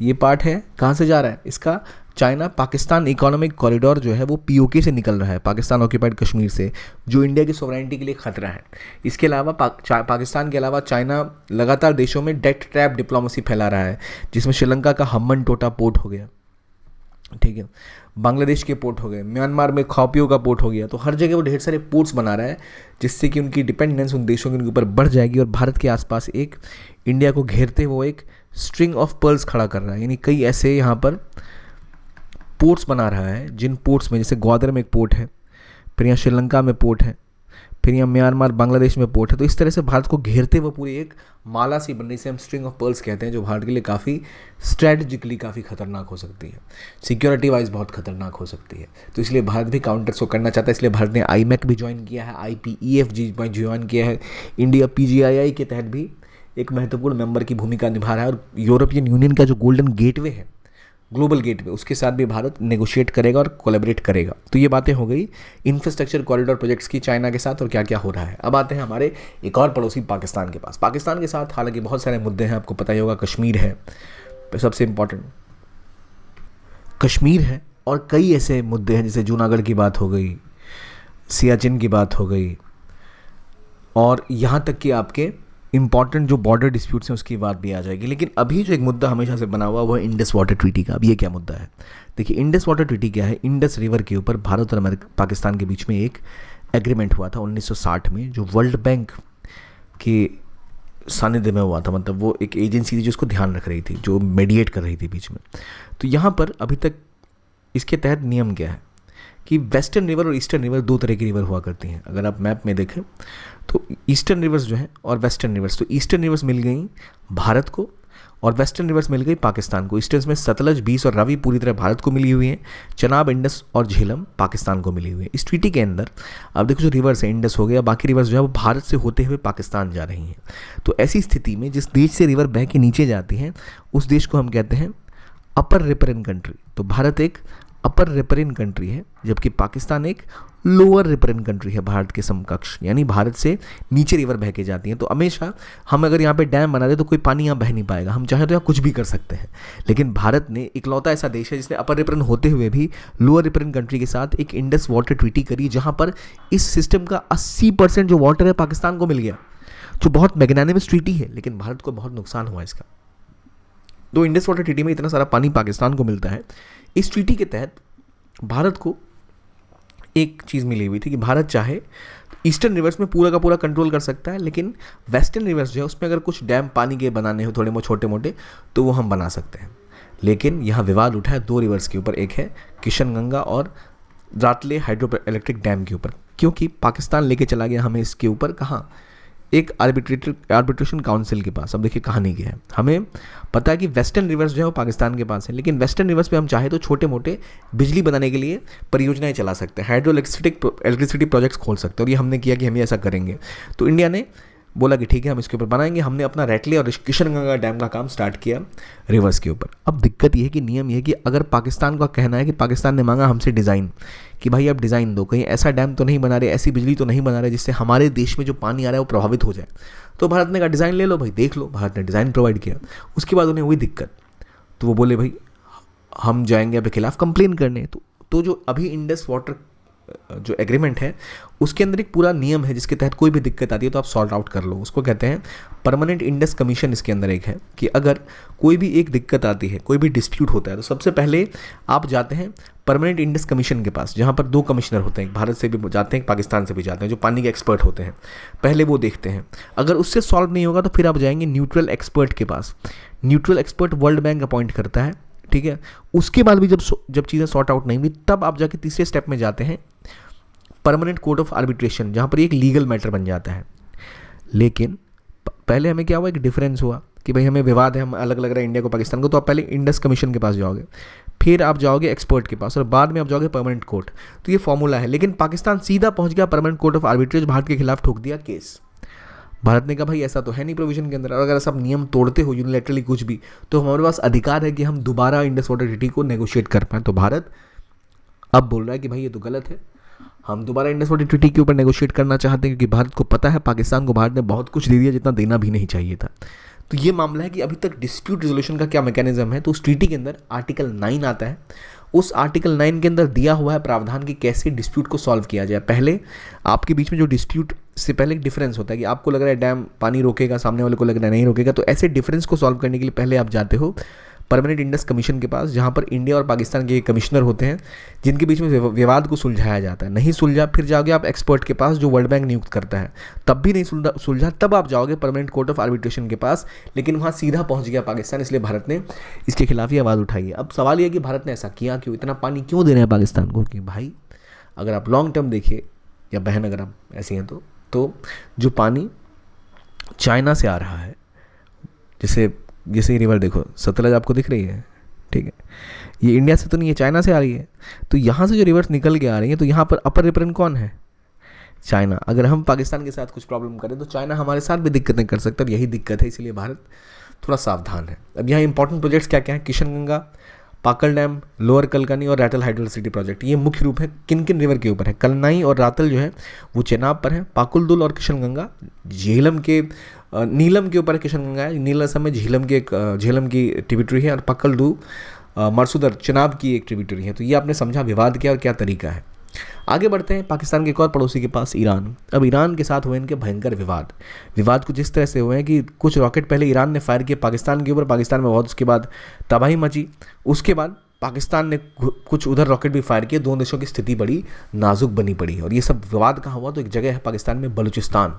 ये पार्ट है कहाँ से जा रहा है इसका? चाइना पाकिस्तान इकोनॉमिक कॉरिडोर जो है वो POK से निकल रहा है, पाकिस्तान ऑक्यूपाइड कश्मीर से, जो इंडिया की सॉवरेनिटी के लिए खतरा है। इसके अलावा पाकिस्तान के अलावा चाइना लगातार देशों में डेट ट्रैप डिप्लोमेसी फैला रहा है, जिसमें श्रीलंका का हम्बन टोटा पोर्ट हो गया, ठीक है, बांग्लादेश के पोर्ट हो गए, म्यांमार में खॉपियो का पोर्ट हो गया। तो हर जगह वो ढेर सारे पोर्ट्स बना रहा है, जिससे कि उनकी डिपेंडेंस उन देशों के ऊपर बढ़ जाएगी, और भारत के आसपास एक इंडिया को घेरते हुए एक स्ट्रिंग ऑफ पर्ल्स खड़ा कर रहा है। यानी कई ऐसे यहाँ पर पोर्ट्स बना रहा है, जिन पोर्ट्स में, जैसे ग्वादर में एक पोर्ट है, फिर यहाँ श्रीलंका में पोर्ट है, फिर यहाँ म्यांमार, बांग्लादेश में पोर्ट है। तो इस तरह से भारत को घेरते हुए पूरी एक माला सी बनने से हम स्ट्रिंग ऑफ पर्ल्स कहते हैं, जो भारत के लिए काफ़ी स्ट्रेटजिकली काफ़ी खतरनाक हो सकती है, सिक्योरिटी वाइज बहुत खतरनाक हो सकती है। तो इसलिए भारत भी काउंटर्स को करना चाहता है। इसलिए भारत ने IMEC भी ज्वाइन किया है, IPEF ज्वाइन किया है। इंडिया PGII के तहत भी एक महत्वपूर्ण मेंबर की भूमिका निभा रहा है, और यूरोपियन यूनियन का जो गोल्डन गेटवे है, ग्लोबल गेटवे, उसके साथ भी भारत नेगोशिएट करेगा और कोलैबोरेट करेगा। तो ये बातें हो गई इंफ्रास्ट्रक्चर कॉरिडोर प्रोजेक्ट्स की चाइना के साथ और क्या क्या हो रहा है। अब आते हैं हमारे एक और पड़ोसी पाकिस्तान के पास। पाकिस्तान के साथ हालांकि बहुत सारे मुद्दे हैं, आपको पता ही होगा। कश्मीर है सबसे इम्पॉर्टेंट, कश्मीर है, और कई ऐसे मुद्दे हैं, जैसे जूनागढ़ की बात हो गई, सियाचिन की बात हो गई, और यहाँ तक कि आपके इंपॉर्टेंट जो बॉर्डर डिस्प्यूट्स हैं उसकी बात भी आ जाएगी। लेकिन अभी जो एक मुद्दा हमेशा से बना हुआ वो है इंडस वाटर ट्रीटी का। अब ये क्या मुद्दा है? देखिए, इंडस वाटर ट्रीटी क्या है? इंडस रिवर के ऊपर भारत और पाकिस्तान के बीच में एक एग्रीमेंट हुआ था 1960 में, जो वर्ल्ड बैंक के सानिध्य में हुआ था। मतलब वो एक एजेंसी थी जो उसको ध्यान रख रही थी, जो मीडिएट कर रही थी बीच में। तो यहाँ पर अभी तक इसके तहत नियम क्या है कि वेस्टर्न रिवर और ईस्टर्न रिवर दो तरह की रिवर हुआ करती हैं। अगर आप मैप में देखें तो ईस्टर्न रिवर्स जो हैं और वेस्टर्न रिवर्स, तो ईस्टर्न रिवर्स मिल गई भारत को और वेस्टर्न रिवर्स मिल गई पाकिस्तान को। ईस्टर्न में सतलज, बीस और रावी पूरी तरह भारत को मिली हुई हैं। चनाब, इंडस और झेलम पाकिस्तान को मिली हुई है। इस ट्रीटी के अंदर अब देखो जो रिवर्स है, इंडस हो गया, बाकी रिवर्स जो है वो भारत से होते हुए पाकिस्तान जा रही हैं। तो ऐसी स्थिति में जिस देश से रिवर बह के नीचे जाती हैं उस देश को हम कहते हैं अपर रिपरेन कंट्री। तो भारत एक अपर रिपरेन कंट्री है, जबकि पाकिस्तान एक लोअर रिपरेन कंट्री है भारत के समकक्ष, यानी भारत से नीचे रिवर बह के जाती हैं। तो हमेशा हम अगर यहाँ पे डैम बना दे तो कोई पानी यहाँ बह नहीं पाएगा, हम चाहें तो यहाँ कुछ भी कर सकते हैं। लेकिन भारत ने इकलौता ऐसा देश है जिसने अपर रिपरेन होते हुए भी लोअर रिपरेन कंट्री के साथ एक इंडस वाटर ट्रीटी करी, जहाँ पर इस सिस्टम का 80% जो वाटर है पाकिस्तान को मिल गया, जो बहुत मैग्नानिमस ट्रीटी है, लेकिन भारत को बहुत नुकसान हुआ इसका। तो इंडस वाटर ट्रीटी में इतना सारा पानी पाकिस्तान को मिलता है। इस ट्रीटी के तहत भारत को एक चीज़ मिली हुई थी कि भारत चाहे ईस्टर्न रिवर्स में पूरा का पूरा कंट्रोल कर सकता है, लेकिन वेस्टर्न रिवर्स जो है उसमें अगर कुछ डैम पानी के बनाने हो थोड़े बहुत छोटे मोटे तो वो हम बना सकते हैं। लेकिन यहाँ विवाद उठा है दो रिवर्स के ऊपर, एक है किशनगंगा और रातले हाइड्रो इलेक्ट्रिक डैम के ऊपर, क्योंकि पाकिस्तान लेके चला गया हमें इसके ऊपर कहाँ, एक आर्बिट्रेशन काउंसिल के पास। अब देखिए कहानी क्या है, हमें पता है कि वेस्टर्न रिवर्स जो है वो पाकिस्तान के पास है, लेकिन वेस्टर्न रिवर्स पे हम चाहे तो छोटे मोटे बिजली बनाने के लिए परियोजनाएं चला सकते हैं, हाइड्रो इलेक्ट्रिसिटी प्रोजेक्ट्स खोल सकते हैं। और ये हमने किया कि हम ये ऐसा करेंगे। तो इंडिया ने बोला कि ठीक है हम इसके ऊपर बनाएंगे। हमने अपना रैटले और किशनगंगा डैम का काम स्टार्ट किया रिवर्स के ऊपर। अब दिक्कत ये है कि नियम ये है कि अगर पाकिस्तान का कहना है कि पाकिस्तान ने मांगा हमसे डिज़ाइन कि भाई आप डिज़ाइन दो, कहीं ऐसा डैम तो नहीं बना रहे, ऐसी बिजली तो नहीं बना रहे जिससे हमारे देश में जो पानी आ रहा है वो प्रभावित हो जाए, तो भारत ने कहा डिज़ाइन ले लो भाई, देख लो। भारत ने डिज़ाइन प्रोवाइड किया। उसके बाद उन्हें हुई दिक्कत, तो वो बोले भाई हम जाएंगे आपके खिलाफ कंप्लेन करने। तो जो अभी इंडस वाटर जो एग्रीमेंट है उसके अंदर एक पूरा नियम है जिसके तहत कोई भी दिक्कत आती है तो आप सॉल्व आउट कर लो। उसको कहते हैं परमानेंट इंडस कमीशन। इसके अंदर एक है कि अगर कोई भी एक दिक्कत आती है, कोई भी डिस्प्यूट होता है, तो सबसे पहले आप जाते हैं परमानेंट इंडस कमीशन के पास, जहाँ पर दो कमिश्नर होते हैं, भारत से भी जाते हैं पाकिस्तान से भी जाते हैं, जो पानी के एक्सपर्ट होते हैं। पहले वो देखते हैं, अगर उससे सॉल्व नहीं होगा तो फिर आप जाएंगे न्यूट्रल एक्सपर्ट के पास। Neutral expert World Bank appoint करता है, ठीक है। उसके बाद भी जब चीज़ें सॉर्ट आउट नहीं हुई तब आप जाके तीसरे स्टेप में जाते हैं परमानेंट कोर्ट ऑफ आर्बिट्रेशन, जहाँ पर एक लीगल मैटर बन जाता है। लेकिन पहले हमें क्या हुआ, एक डिफरेंस हुआ कि भाई हमें विवाद है, हम अलग लग रहा है इंडिया को पाकिस्तान को, तो आप पहले इंडस कमीशन के पास जाओगे, फिर आप जाओगे एक्सपर्ट के पास और बाद में आप जाओगे परमानेंट कोर्ट। तो ये फॉर्मूला है। लेकिन पाकिस्तान सीधा पहुंच गया permanent court of arbitrage, Bharat के खिलाफ ठोक दिया केस। भारत ने कहा भाई ऐसा तो है नहीं प्रोविजन के अंदर, और अगर सब नियम तोड़ते हो यूनिलैटरली कुछ भी, तो हमारे पास अधिकार है कि हम दोबारा इंडस वाटर ट्रीटी को नेगोशिएट कर पाएँ। तो भारत अब बोल रहा है कि भाई ये तो गलत है, हम दोबारा इंडस वाटर ट्रीटी के ऊपर नेगोशिएट करना चाहते हैं, क्योंकि भारत को पता है पाकिस्तान को भारत ने बहुत कुछ दे दिया जितना देना भी नहीं चाहिए था। तो ये मामला है कि अभी तक डिस्प्यूट रिजोल्यूशन का क्या मैकेनिज्म है। तो उस ट्रीटी के अंदर आर्टिकल 9 आता है। उस आर्टिकल 9 के अंदर दिया हुआ है प्रावधान कि कैसे डिस्प्यूट को सॉल्व किया जाए। पहले आपके बीच में जो डिस्प्यूट से पहले एक डिफरेंस होता है कि आपको लग रहा है डैम पानी रोकेगा, सामने वाले को लग रहा है नहीं रोकेगा, तो ऐसे डिफरेंस को सॉल्व करने के लिए पहले आप जाते हो परमानेंट इंडस कमीशन के पास, जहाँ पर इंडिया और पाकिस्तान के कमिश्नर होते हैं जिनके बीच में विवाद को सुलझाया जाता है। नहीं सुलझा फिर जाओगे आप एक्सपर्ट के पास जो वर्ल्ड बैंक नियुक्त करता है, तब भी नहीं सुलझा तब आप जाओगे परमानेंट कोर्ट ऑफ आर्बिट्रेशन के पास। लेकिन वहाँ सीधा पहुँच गया पाकिस्तान, इसलिए भारत ने इसके खिलाफ ये आवाज़ उठाई है। अब सवाल यह कि भारत ने ऐसा किया क्यों, इतना पानी क्यों दे रहे हैं पाकिस्तान को। कि भाई अगर आप लॉन्ग टर्म देखिए, या बहन अगर आप ऐसी हैं तो जो पानी चाइना से आ रहा है, जैसे रिवर देखो सतलज आपको दिख रही है, ठीक है, ये इंडिया से तो नहीं है, चाइना से आ रही है। तो यहाँ से जो रिवर्स निकल के आ रही है, तो यहाँ पर अपर रिपरेन कौन है, चाइना। अगर हम पाकिस्तान के साथ कुछ प्रॉब्लम करें तो चाइना हमारे साथ भी दिक्कतें कर सकता है, और यही दिक्कत है, इसलिए भारत थोड़ा सावधान है। अब यहाँ इंपॉर्टेंट प्रोजेक्ट्स क्या क्या हैं, किशनगंगा, पाकल डैम, लोअर कलकनी और रातल हाइड्रोइलेक्ट्रिसिटी प्रोजेक्ट। ये मुख्य रूप है किन किन रिवर के ऊपर है, कलनाई और रातल जो है वो चेनाब पर है, पाकुलदुल और किशनगंगा झेलम के नीलम के ऊपर किशनगंगा है, नील असम में झेलम की ट्रिब्यूटरी है, और पक्कलदू मरसुदर चनाब की एक ट्रिब्यूटरी है। तो ये आपने समझा विवाद क्या और क्या तरीका है। आगे बढ़ते हैं पाकिस्तान के एक और पड़ोसी के पास, ईरान। अब ईरान के साथ हुए इनके भयंकर विवाद कुछ इस तरह से हुए हैं कि कुछ रॉकेट पहले ईरान ने फायर किए पाकिस्तान के ऊपर, पाकिस्तान में बहुत उसके बाद तबाही मची। उसके बाद पाकिस्तान ने कुछ उधर रॉकेट भी फायर किए, दोनों देशों की स्थिति बड़ी नाजुक बनी पड़ी। और ये सब विवाद कहाँ हुआ, तो एक जगह है पाकिस्तान में बलूचिस्तान,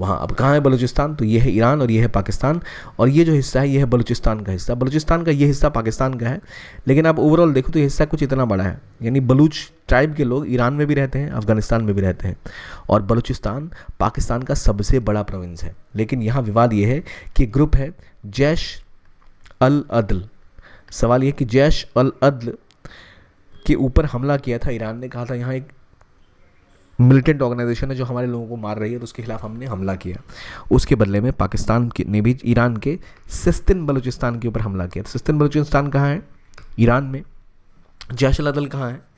वहाँ। अब कहाँ है बलूचिस्तान, तो ये है ईरान और ये है पाकिस्तान, और ये जो हिस्सा है ये है बलूचिस्तान का हिस्सा। बलूचिस्तान का ये हिस्सा पाकिस्तान का है, लेकिन आप ओवरऑल देखो तो ये हिस्सा कुछ इतना बड़ा है। यानी बलूच ट्राइब के लोग ईरान में भी रहते हैं, अफगानिस्तान में भी रहते हैं, और बलूचिस्तान पाकिस्तान का सबसे बड़ा प्रोविंस है। लेकिन यहाँ विवाद ये है कि ग्रुप है जैश अल अदल। सवाल यह कि जैश अल अदल के ऊपर हमला किया था ईरान ने, कहा था यहाँ एक मिलिटेंट ऑर्गेनाइजेशन है जो हमारे लोगों को मार रही है, तो उसके खिलाफ हमने हमला किया। उसके बदले में पाकिस्तान ने भी ईरान के सिस्तीन बलूचिस्तान के ऊपर हमला किया। सिस्तीन बलूचिस्तान कहाँ है, ईरान में। जैश अल अदल कहाँ है,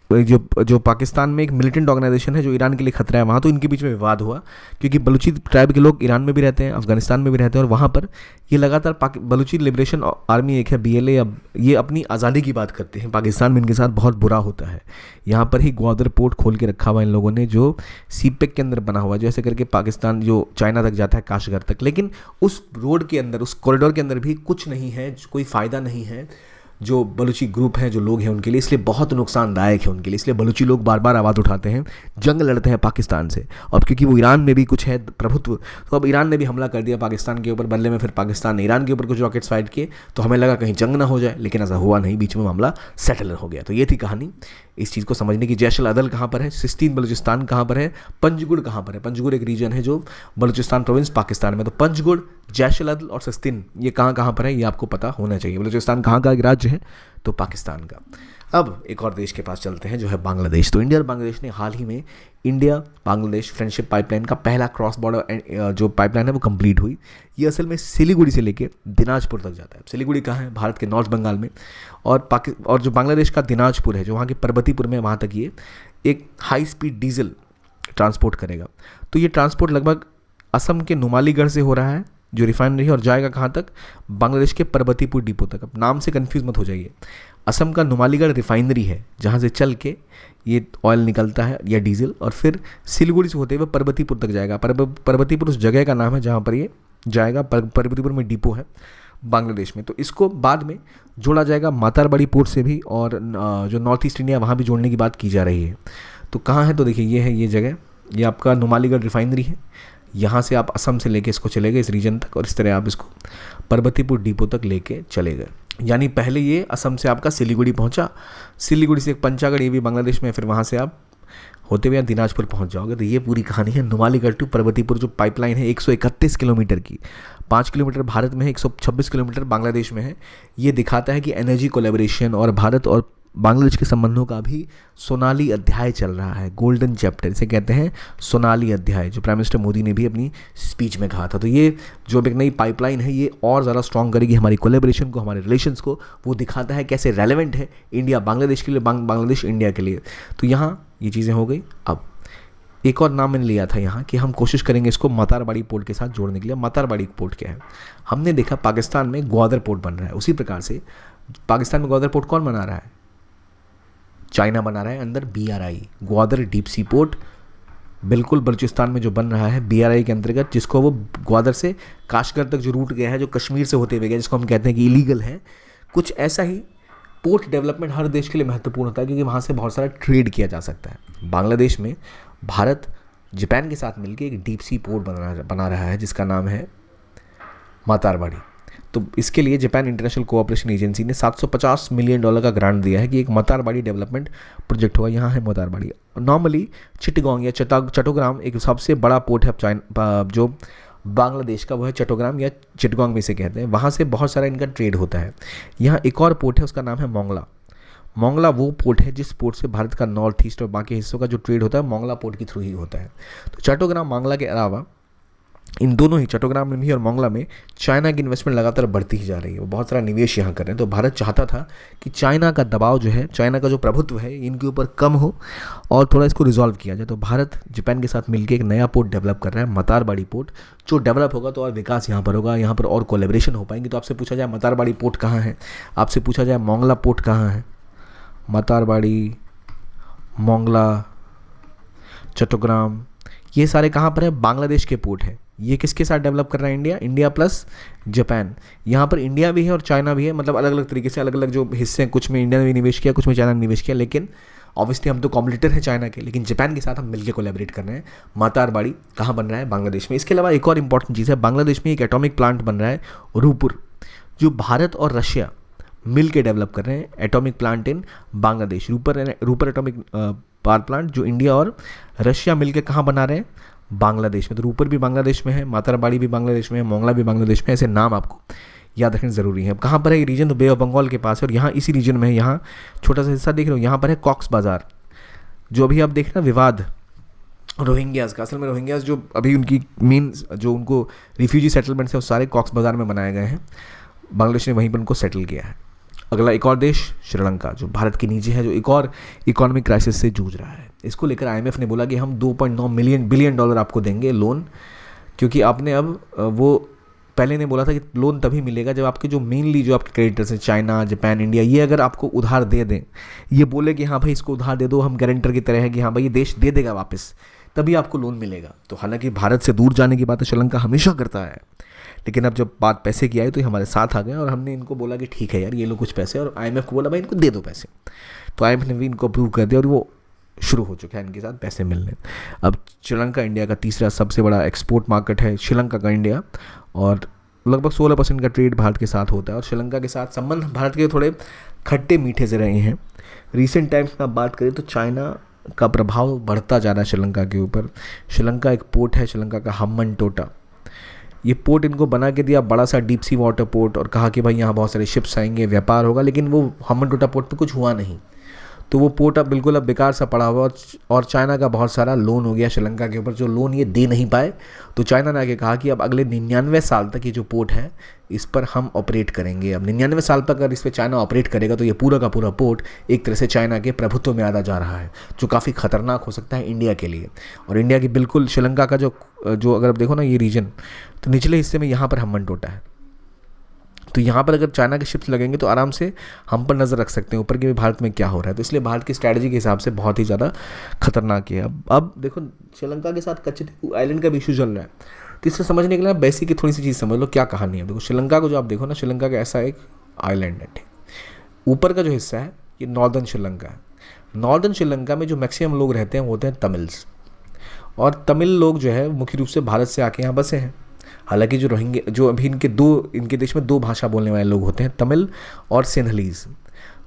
जो पाकिस्तान में एक मिलिटेंट ऑर्गेनाइजेशन है जो ईरान के लिए खतरा है, वहाँ। तो इनके बीच में विवाद हुआ क्योंकि बलूची ट्राइब के लोग ईरान में भी रहते हैं, अफगानिस्तान में भी रहते हैं, और वहाँ पर ये लगातार बलूची लिबरेशन आर्मी एक है BLA, अब ये अपनी आज़ादी की बात करते हैं। पाकिस्तान में इनके साथ बहुत बुरा होता है। यहाँ पर ही ग्वादर पोर्ट खोल के रखा हुआ इन लोगों ने, जो CPEC के अंदर बना हुआ, जैसे करके पाकिस्तान जो चाइना तक जाता है, काशगर तक। लेकिन उस रोड के अंदर, उस कॉरिडोर के अंदर भी कुछ नहीं है, कोई फ़ायदा नहीं है जो बलूची ग्रुप हैं, जो लोग हैं उनके लिए, इसलिए बहुत नुकसानदायक है उनके लिए। इसलिए बलूची लोग बार बार आवाज़ उठाते हैं, जंग लड़ते हैं पाकिस्तान से। और क्योंकि वो ईरान में भी कुछ है प्रभुत्व, तो अब ईरान ने भी हमला कर दिया पाकिस्तान के ऊपर। बदले में फिर पाकिस्तान ने ईरान के ऊपर कुछ रॉकेट्स फायर किए, तो हमें लगा कहीं जंग ना हो जाए, लेकिन ऐसा हुआ नहीं, बीच में मामला सेटल हो गया। तो ये थी कहानी। इस चीज़ को समझने की, जैश अल अदल कहाँ पर है, सिस्तीन बलूचिस्तान कहाँ पर है, पंजगुड़ कहाँ पर है। पंजगुड़ एक रीजन है जो बलूचिस्तान प्रोविंस पाकिस्तान में। तो पंजगुड़, जैश अल अदल और सिस्तीन ये कहाँ पर है, ये आपको पता होना चाहिए। बलूचिस्तान कहाँ का राज्य है, तो पाकिस्तान का। अब एक और देश के पास चलते हैं जो है बांग्लादेश। तो इंडिया और बांग्लादेश ने हाल ही में इंडिया बांग्लादेश फ्रेंडशिप पाइपलाइन का पहला क्रॉस बॉर्डर जो पाइपलाइन है वो कंप्लीट हुई। ये असल में सिलीगुड़ी से लेके दिनाजपुर तक जाता है। सिलीगुड़ी कहाँ है, भारत के नॉर्थ बंगाल में। और जो बांग्लादेश का दिनाजपुर है, जो वहाँ के पर्वतीपुर में, वहाँ तक ये एक हाई स्पीड डीजल ट्रांसपोर्ट करेगा। तो ये ट्रांसपोर्ट लगभग असम के नुमालीगढ़ से हो रहा है जो रिफाइनरी है, और जाएगा कहाँ तक, बांग्लादेश के पर्वतीपुर डिपो तक। अब नाम से कंफ्यूज मत हो जाइए। असम का नुमालीगढ़ रिफाइनरी है जहाँ से चल के ये ऑयल निकलता है या डीजल, और फिर सिलीगुड़ी से होते हुए पर्वतीपुर तक जाएगा। पर्वतीपुर उस जगह का नाम है जहाँ पर ये जाएगा। पर्वतीपुर में डिपो है बांग्लादेश में। तो इसको बाद में जोड़ा जाएगा मातारबाड़ी पोर्ट से भी, और जो नॉर्थ ईस्ट इंडिया वहाँ भी जोड़ने की बात की जा रही है। तो कहाँ है, तो देखिए ये है ये जगह, ये आपका नुमालीगढ़ रिफाइनरी है। यहाँ से आप असम से लेके इसको चले गए इस रीजन तक, और इस तरह आप इसको पर्वतीपुर डिपो तक लेके चले गए। यानी पहले ये असम से आपका सिलीगुड़ी पहुँचा, सिलीगुड़ी से एक पंचागढ़, ये भी बांग्लादेश में, फिर वहाँ से आप होते हुए दिनाजपुर पहुँच जाओगे। तो ये पूरी कहानी है नुमालीगढ़ टू पर्वतीपुर जो पाइपलाइन है 131 किलोमीटर की। 5 किलोमीटर भारत में है, 126 किलोमीटर बांग्लादेश में है। ये दिखाता है कि एनर्जी कोलैबोरेशन और भारत और बांग्लादेश के संबंधों का भी सोनाली अध्याय चल रहा है, गोल्डन चैप्टर इसे कहते हैं, सोनाली अध्याय, जो प्राइम मिनिस्टर मोदी ने भी अपनी स्पीच में कहा था। तो ये जो एक नई पाइपलाइन है ये और ज़्यादा स्ट्रॉन्ग करेगी हमारी कोलैबोरेशन को, हमारे रिलेशंस को। वो दिखाता है कैसे रेलेवेंट है इंडिया बांग्लादेश के लिए, बांग्लादेश इंडिया के लिए। तो यहाँ ये चीज़ें हो गई। अब एक और नाम मैंने लिया था यहाँ कि हम कोशिश करेंगे इसको मातारबाड़ी पोर्ट के साथ जोड़ने के लिए। मातारबाड़ी पोर्ट क्या है, हमने देखा पाकिस्तान में ग्वादर पोर्ट बन रहा है, उसी प्रकार से पाकिस्तान में ग्वादर पोर्ट कौन बना रहा है, चाइना बना रहा है अंदर BRI, Gwadar deep sea port, बिल्कुल बलूचिस्तान में जो बन रहा है BRI के अंतर्गत, जिसको वो ग्वादर से काशगर तक जो रूट गया है, जो कश्मीर से होते हुए गया, जिसको हम कहते हैं कि इलीगल है। कुछ ऐसा ही पोर्ट डेवलपमेंट हर देश के लिए महत्वपूर्ण होता है, क्योंकि वहाँ से बहुत सारा ट्रेड किया जा सकता है। बांग्लादेश में भारत जापान के साथ मिलकर एक डीप सी पोर्ट बना रहा है जिसका नाम है मातारबाड़ी। तो इसके लिए जापान इंटरनेशनल कोऑपरेशन एजेंसी ने $750 मिलियन का ग्रांट दिया है कि एक मातारबाड़ी डेवलपमेंट प्रोजेक्ट होगा। यहाँ है मातारबाड़ी। नॉर्मली चिटगांग या चट्टोग्राम एक सबसे बड़ा पोर्ट है जो बांग्लादेश का, वो है चट्टोग्राम या चिटगांग में इसे कहते हैं। वहाँ से बहुत सारा इनका ट्रेड होता है। यहाँ एक और पोर्ट है, उसका नाम है मोंगला। मोंगला वो पोर्ट है जिस पोर्ट से भारत का नॉर्थ ईस्ट और बाकी हिस्सों का जो ट्रेड होता है मोंगला पोर्ट के थ्रू ही होता है। तो चट्टोग्राम मोंगला के अलावा इन दोनों ही, चट्टोग्राम में भी और मोंगला में, चाइना की इन्वेस्टमेंट लगातार बढ़ती ही जा रही है। वो बहुत सारा निवेश यहाँ कर रहे हैं। तो भारत चाहता था कि चाइना का दबाव जो है, चाइना का जो प्रभुत्व है इनके ऊपर कम हो और थोड़ा इसको रिजॉल्व किया जाए। तो भारत जापान के साथ मिलकर एक नया पोर्ट डेवलप कर रहा है, मातारबाड़ी पोर्ट। जो डेवलप होगा तो और विकास यहाँ पर होगा, यहाँ पर और कोलेब्रेशन हो पाएंगे। तो आपसे पूछा जाए मातारबाड़ी पोर्ट कहाँ है, आपसे पूछा जाए मोंगला पोर्ट कहाँ है, मातारबाड़ी मोंगला, चट्टग्राम, ये सारे कहाँ पर है? बांग्लादेश के पोर्ट है। ये किसके साथ डेवलप कर रहा है? India, India plus Japan. यहाँ पर इंडिया भी है और चाइना भी है, मतलब अलग अलग तरीके से अलग अलग जो हिस्से हैं, कुछ में इंडिया ने भी निवेश किया, कुछ में चाइना ने निवेश किया, लेकिन ऑब्वियसली हम तो कॉम्पिटिटर हैं चाइना के, लेकिन जापान के साथ हम मिलकर कोलैबोरेट कर रहे हैं। मातारबाड़ी कहाँ बन रहा है? बांग्लादेश में। इसके अलावा एक और इंपॉर्टेंट चीज़ है, बांग्लादेश में एक एटॉमिक प्लांट बन रहा है रूपुर, जो भारत और रशिया मिल के डेवलप कर रहे हैं। Atomic plant in Bangladesh, Rooppur atomic power plant, जो इंडिया और रशिया मिलकर कहाँ बना रहे हैं? बांग्लादेश में। तो रूपर भी बांग्लादेश में है, मातारबाड़ी भी बांग्लादेश में है, मोंगला भी बांग्लादेश में है। ऐसे नाम आपको याद रखना ज़रूरी है। अब कहाँ पर है ये रीजन? तो बे ऑफ बंगाल के पास है, और यहाँ इसी रीजन में है। यहाँ छोटा सा हिस्सा देख रहे हो, यहाँ पर है कॉक्स बाज़ार, जो अभी आप देख रहे हैं विवाद रोहिंग्यास का। असल में रोहिंग्यास जो अभी उनकी मेन जो उनको रिफ्यूजी सेटलमेंट्स है, वो सारे कॉक्स बाज़ार में बनाए गए हैं। बांग्लादेश ने वहीं पर उनको सेटल किया है। अगला एक और देश श्रीलंका, जो भारत के नीचे है, जो एक और इकोनॉमिक क्राइसिस से जूझ रहा है। इसको लेकर IMF ने बोला कि हम 2.9 बिलियन डॉलर आपको देंगे लोन, क्योंकि आपने अब वो पहले ने बोला था कि लोन तभी मिलेगा जब आपके जो मेनली जो आपके क्रेडिटर्स हैं, चाइना, जापान, इंडिया, ये अगर आपको उधार दे दें, ये बोले कि हाँ भाई इसको उधार दे दो, हम गारंटर की तरह है कि हाँ भाई ये देश दे देगा वापस, तभी आपको लोन मिलेगा। तो हालांकि भारत से दूर जाने की बात श्रीलंका हमेशा करता है, लेकिन अब जब बात पैसे की आई तो ये हमारे साथ आ गए, और हमने इनको बोला कि ठीक है यार ये लो कुछ पैसे, और IMF को बोला भाई इनको दे दो पैसे। तो IMF ने भी इनको अप्रूव कर दिया और वो शुरू हो चुका है इनके साथ पैसे मिलने। अब श्रीलंका इंडिया का तीसरा सबसे बड़ा एक्सपोर्ट मार्केट है श्रीलंका का इंडिया, और लगभग 16% का ट्रेड भारत के साथ होता है। और श्रीलंका के साथ संबंध भारत के थोड़े खट्टे मीठे से रहे हैं। रिसेंट टाइम्स में आप बात करें तो चाइना का प्रभाव बढ़ता जा रहा है श्रीलंका के ऊपर। श्रीलंका एक पोर्ट है, श्रीलंका का हम्बनटोटा, ये पोर्ट इनको बना के दिया, बड़ा सा डीप सी वाटर पोर्ट, और कहा कि भाई यहाँ बहुत सारे शिप्स आएंगे, व्यापार होगा, लेकिन वो हम्बनटोटा पोर्ट पे कुछ हुआ नहीं। तो वो पोर्ट अब बिल्कुल अब बेकार सा पड़ा हुआ, और चाइना का बहुत सारा लोन हो गया श्रीलंका के ऊपर, जो लोन ये दे नहीं पाए। तो चाइना ने आगे कहा कि अब अगले 99 साल तक ये जो पोर्ट है इस पर हम ऑपरेट करेंगे। अब 99 साल तक अगर इस पर चाइना ऑपरेट करेगा तो ये पूरा का पूरा पोर्ट एक तरह से चाइना के प्रभुत्व में आता जा रहा है, जो काफ़ी खतरनाक हो सकता है इंडिया के लिए। और इंडिया की बिल्कुल श्रीलंका का जो अगर आप देखो ना ये रीजन, तो निचले हिस्से में यहाँ पर हम्बनटोटा है। तो यहाँ पर अगर चाइना के शिप्स लगेंगे तो आराम से हम पर नज़र रख सकते हैं ऊपर कि भारत में क्या हो रहा है। तो इसलिए भारत की स्ट्रैटेजी के हिसाब से बहुत ही ज़्यादा खतरनाक है। अब देखो श्रीलंका के साथ कच्चीपुडी आइलैंड का भी इशू चल रहा है। तो इससे समझने के लिए बेसिक की थोड़ी सी चीज़ समझ लो क्या कहानी है। देखो श्रीलंका को जो आप देखो ना, श्रीलंका का ऐसा एक आइलैंड है, ठीक, ऊपर का जो हिस्सा है ये नॉर्दर्न श्रीलंका है। नॉर्दर्न श्रीलंका में जो मैक्सिमम लोग रहते हैं वो होते हैं तमिल्स, और तमिल लोग जो है मुख्य रूप से भारत से आके यहाँ बसे हैं। हालांकि जो रोहिंग्या, जो अभी इनके देश में 2 भाषा बोलने वाले लोग होते हैं, तमिल और सिन्हलीज,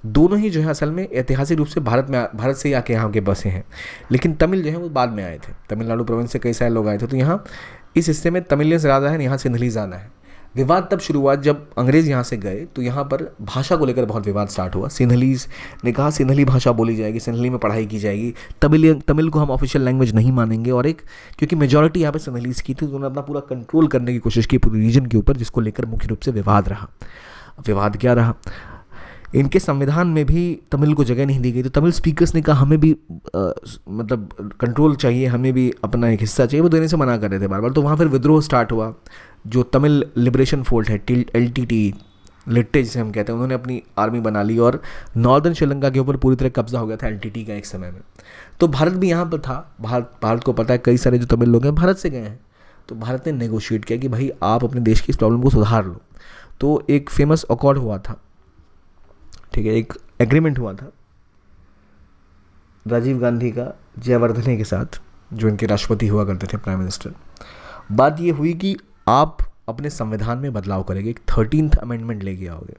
दोनों ही जो है असल में ऐतिहासिक रूप से भारत से ही आके यहाँ के बसे हैं। लेकिन तमिल जो है वो बाद में आए थे, तमिलनाडु प्रोविंस से कई सारे लोग आए थे। तो यहाँ इस हिस्से में तमिलियंस ज़्यादा है, यहाँ सिन्हलीज आना है। विवाद तब शुरू हुआ जब अंग्रेज़ यहाँ से गए, तो यहाँ पर भाषा को लेकर बहुत विवाद स्टार्ट हुआ। सिन्हलीज ने कहा सिन्हली भाषा बोली जाएगी, सिन्हली में पढ़ाई की जाएगी, तमिल को हम ऑफिशियल लैंग्वेज नहीं मानेंगे। और एक क्योंकि मेजॉरिटी यहाँ पे सिन्हलीज की थी, तो उन्होंने अपना पूरा कंट्रोल करने की कोशिश की पूरे रीजन के ऊपर, जिसको लेकर मुख्य रूप से विवाद रहा। विवाद क्या रहा, इनके संविधान में भी तमिल को जगह नहीं दी गई। तो तमिल स्पीकर्स ने कहा हमें भी मतलब कंट्रोल चाहिए, हमें भी अपना एक हिस्सा चाहिए, वो देने से मना कर रहे थे बार बार। तो वहाँ फिर विद्रोह स्टार्ट हुआ। जो तमिल लिबरेशन फोर्स है, LTT, लिट्टे जिसे हम कहते हैं, उन्होंने अपनी आर्मी बना ली और नॉर्दर्न श्रीलंका के ऊपर पूरी तरह कब्जा हो गया था LTT का एक समय में। तो भारत भी यहाँ पर था। भारत को पता है कई सारे जो तमिल लोग हैं भारत से गए हैं। तो भारत ने नेगोशिएट किया कि भाई आप अपने देश की इस प्रॉब्लम को सुधार लो। तो एक फेमस अकॉर्ड हुआ था, ठीक है, एक एग्रीमेंट हुआ था राजीव गांधी का जयवर्धने के साथ, जो इनके राष्ट्रपति हुआ करते थे, प्राइम मिनिस्टर। बात ये हुई कि आप अपने संविधान में बदलाव करेंगे, एक 13th अमेंडमेंट लेके आओगे।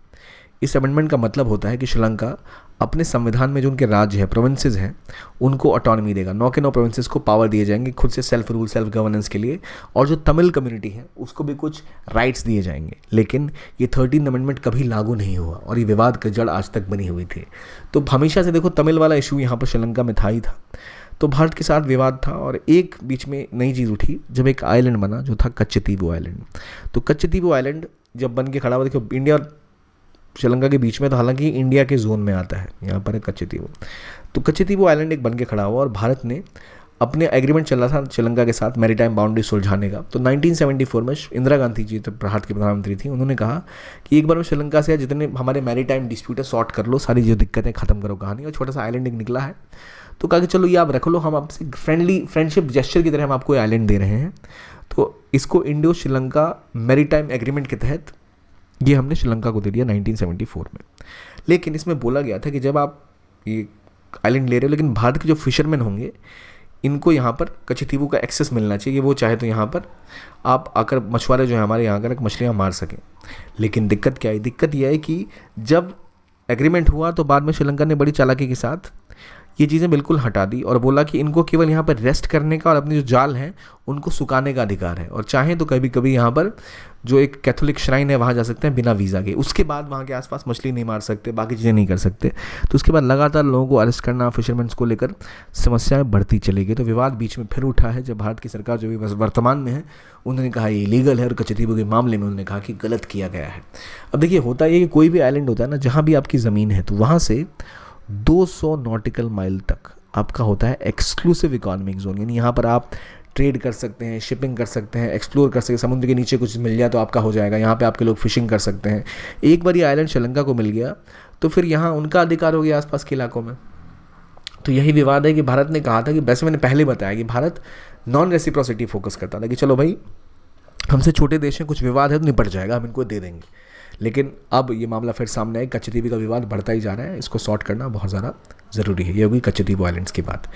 इस अमेंडमेंट का मतलब होता है कि श्रीलंका अपने संविधान में जो उनके राज्य है, प्रोविंसेस हैं, उनको ऑटोनॉमी देगा। 9 के 9 प्रोविंसेस को पावर दिए जाएंगे खुद से सेल्फ रूल, सेल्फ गवर्नेंस के लिए। और जो तमिल कम्युनिटी है उसको भी कुछ राइट्स दिए जाएंगे। लेकिन ये 13th अमेंडमेंट कभी लागू नहीं हुआ और ये विवाद की जड़ आज तक बनी हुई थी। तो हमेशा से देखो तमिल वाला इशू यहाँ पर श्रीलंका में था ही था। तो भारत के साथ विवाद था और एक बीच में नई चीज़ उठी जब एक आइलैंड बना जो था कच्चीपुडी आइलैंड। तो कच्चीपुडी आइलैंड जब बन के खड़ा हुआ, देखो इंडिया और श्रीलंका के बीच में, तो हालांकि इंडिया के जोन में आता है, यहाँ पर है कच्चीपुडी। तो कच्चीपुडी आइलैंड एक बन के खड़ा हुआ और भारत ने अपने एग्रीमेंट चल रहा था श्रीलंका के साथ मैरीटाइम बाउंड्री सुलझाने का। तो 1974 में इंदिरा गांधी जी तो भारत की प्रधानमंत्री थी, उन्होंने कहा कि एक बार में श्रीलंका से जितने हमारे मैरीटाइम डिस्प्यूट है सॉर्ट कर लो, सारी जो दिक्कतें खत्म करो कहानी। और छोटा सा आइलैंड एक निकला है। तो कहा कि चलो ये आप रख लो, हम आपसे फ्रेंडशिप जेस्चर की तरह हम आपको आइलैंड दे रहे हैं। तो इसको इंडो श्रीलंका मैरीटाइम एग्रीमेंट के तहत ये हमने श्रीलंका को दे दिया 1974 में। लेकिन इसमें बोला गया था कि जब आप ये आइलैंड ले रहे हो, लेकिन भारत के जो फिशरमैन होंगे इनको यहाँ पर कच्छतीवू का एक्सेस मिलना चाहिए, वो चाहे तो यहाँ पर आप आकर मछुआरे जो है हमारे यहाँ आकर मछलियाँ मार सकें। लेकिन दिक्कत क्या है? दिक्कत यह है कि जब एग्रीमेंट हुआ तो बाद में श्रीलंका ने बड़ी चालाकी के साथ ये चीज़ें बिल्कुल हटा दी और बोला कि इनको केवल यहाँ पर रेस्ट करने का और अपने जो जाल हैं उनको सुखाने का अधिकार है, और चाहें तो कभी कभी यहाँ पर जो एक कैथोलिक श्राइन है वहाँ जा सकते हैं बिना वीज़ा के। उसके बाद वहाँ के आसपास मछली नहीं मार सकते, बाकी चीज़ें नहीं कर सकते। तो उसके बाद लगातार लोगों को अरेस्ट करना, फिशरमैन्स को लेकर समस्याएं बढ़ती चली गई। तो विवाद बीच में फिर उठा है जब भारत की सरकार जो भी वर्तमान में है उन्होंने कहा ये इलीगल है, और कच्छतीवू के मामले में उन्होंने कहा कि गलत किया गया है। अब देखिए होता ये कि कोई भी आइलैंड होता है ना, जहाँ भी आपकी ज़मीन है तो वहाँ से 200 नॉटिकल माइल तक आपका होता है एक्सक्लूसिव इकोनॉमिक जोन, यानी यहाँ पर आप ट्रेड कर सकते हैं, शिपिंग कर सकते हैं, एक्सप्लोर कर सकते हैं, समुद्र के नीचे कुछ मिल जाए तो आपका हो जाएगा, यहाँ पे आपके लोग फिशिंग कर सकते हैं। एक बार ये आइलैंड श्रीलंका को मिल गया तो फिर यहाँ उनका अधिकार हो गया आसपास के इलाकों में। तो यही विवाद है कि भारत ने कहा था कि वैसे मैंने पहले बताया कि भारत नॉन रेसिप्रोसिटी फोकस करता था कि चलो भाई हमसे छोटे देश हैं, कुछ विवाद है तो निपट जाएगा, हम इनको दे देंगे। लेकिन अब ये मामला फिर सामने आया, कच्छतीवी का विवाद बढ़ता ही जा रहा है, इसको सॉर्ट करना बहुत ज़्यादा ज़रूरी है। ये होगी कच्छतीवी आइलैंड्स की बात।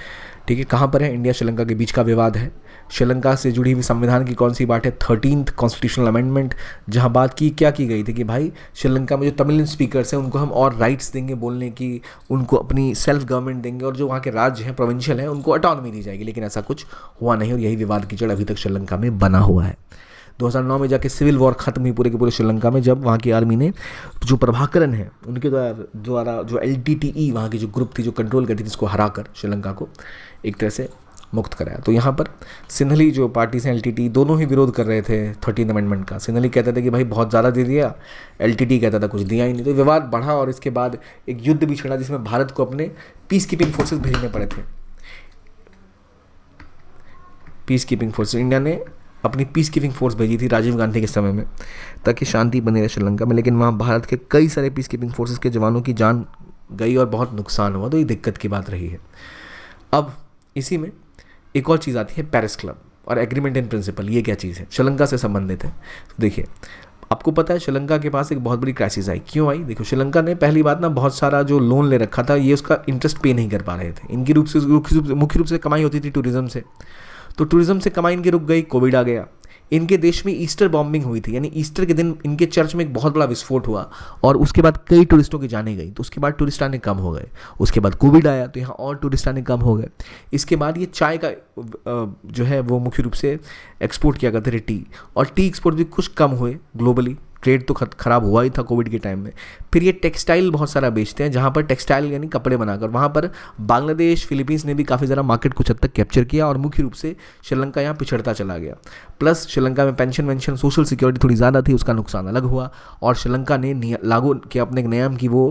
ठीक है, कहाँ पर है? इंडिया श्रीलंका के बीच का विवाद है। श्रीलंका से जुड़ी हुई संविधान की कौन सी बात है? 13th कॉन्स्टिट्यूशनल अमेंडमेंट, जहाँ बात क्या की गई थी कि भाई श्रीलंका में जो तमिल स्पीकर्स हैं उनको हम और राइट्स देंगे बोलने की, उनको अपनी सेल्फ गवर्नमेंट देंगे, और जो वहाँ के राज्य हैं प्रोविंशियल हैं उनको ऑटोनॉमी दी जाएगी। लेकिन ऐसा कुछ हुआ नहीं और यही विवाद की जड़ अभी तक श्रीलंका में बना हुआ है। 2009 में जाके सिविल वॉर खत्म हुई पूरे के पूरे श्रीलंका में, जब वहाँ की आर्मी ने जो प्रभाकरन है उनके द्वारा जो LTTE वहाँ की जो ग्रुप थी जो कंट्रोल करती थी, इसको हराकर श्रीलंका को एक तरह से मुक्त कराया। तो यहाँ पर सिन्हली जो पार्टीज हैं LTTE दोनों ही विरोध कर रहे थे 13th अमेंडमेंट का। सिन्हली कहते थे कि भाई बहुत ज़्यादा दे दिया, LTTE कहता था कुछ दिया ही नहीं। तो विवाद बढ़ा और इसके बाद एक युद्ध भी छिड़ा जिसमें भारत को अपने पीस कीपिंग फोर्सेज भेजने पड़े थे। पीस कीपिंग फोर्सेज, इंडिया ने अपनी पीस कीपिंग फोर्स भेजी थी राजीव गांधी के समय में ताकि शांति बनी रहे श्रीलंका में। लेकिन वहाँ भारत के कई सारे पीस कीपिंग फोर्सेस के जवानों की जान गई और बहुत नुकसान हुआ। तो ये दिक्कत की बात रही है। अब इसी में एक और चीज़ आती है, पेरिस क्लब और एग्रीमेंट इन प्रिंसिपल। ये क्या चीज़ है? श्रीलंका से संबंधित है। तो देखिए आपको पता है श्रीलंका के पास एक बहुत बड़ी क्राइसिस आई। क्यों आई? देखो श्रीलंका ने पहली बात ना बहुत सारा जो लोन ले रखा था ये उसका इंटरेस्ट पे नहीं कर पा रहे थे। इनकी मुख्य रूप से कमाई होती थी टूरिज्म से, तो टूरिज्म से कमाई इनकी रुक गई, कोविड आ गया। इनके देश में ईस्टर बॉम्बिंग हुई थी, यानी ईस्टर के दिन इनके चर्च में एक बहुत बड़ा विस्फोट हुआ और उसके बाद कई टूरिस्टों की जाने गई। तो उसके बाद टूरिस्ट आने कम हो गए। उसके बाद कोविड आया तो यहाँ और टूरिस्ट आने कम हो गए। इसके बाद ये चाय का जो है वो मुख्य रूप से एक्सपोर्ट किया करते थे, टी, और टी एक्सपोर्ट भी कुछ कम हुए ग्लोबली। ट्रेड तो ख़राब हुआ ही था कोविड के टाइम में। फिर ये टेक्सटाइल बहुत सारा बेचते हैं, जहाँ पर टेक्सटाइल यानी कपड़े बनाकर, वहाँ पर बांग्लादेश, फिलीपींस ने भी काफ़ी ज़्यादा मार्केट कुछ हद तक कैप्चर किया और मुख्य रूप से श्रीलंका यहाँ पिछड़ता चला गया। प्लस श्रीलंका में पेंशन सोशल सिक्योरिटी थोड़ी ज़्यादा थी, उसका नुकसान अलग हुआ। और श्रीलंका ने लागू किया अपने नियम कि वो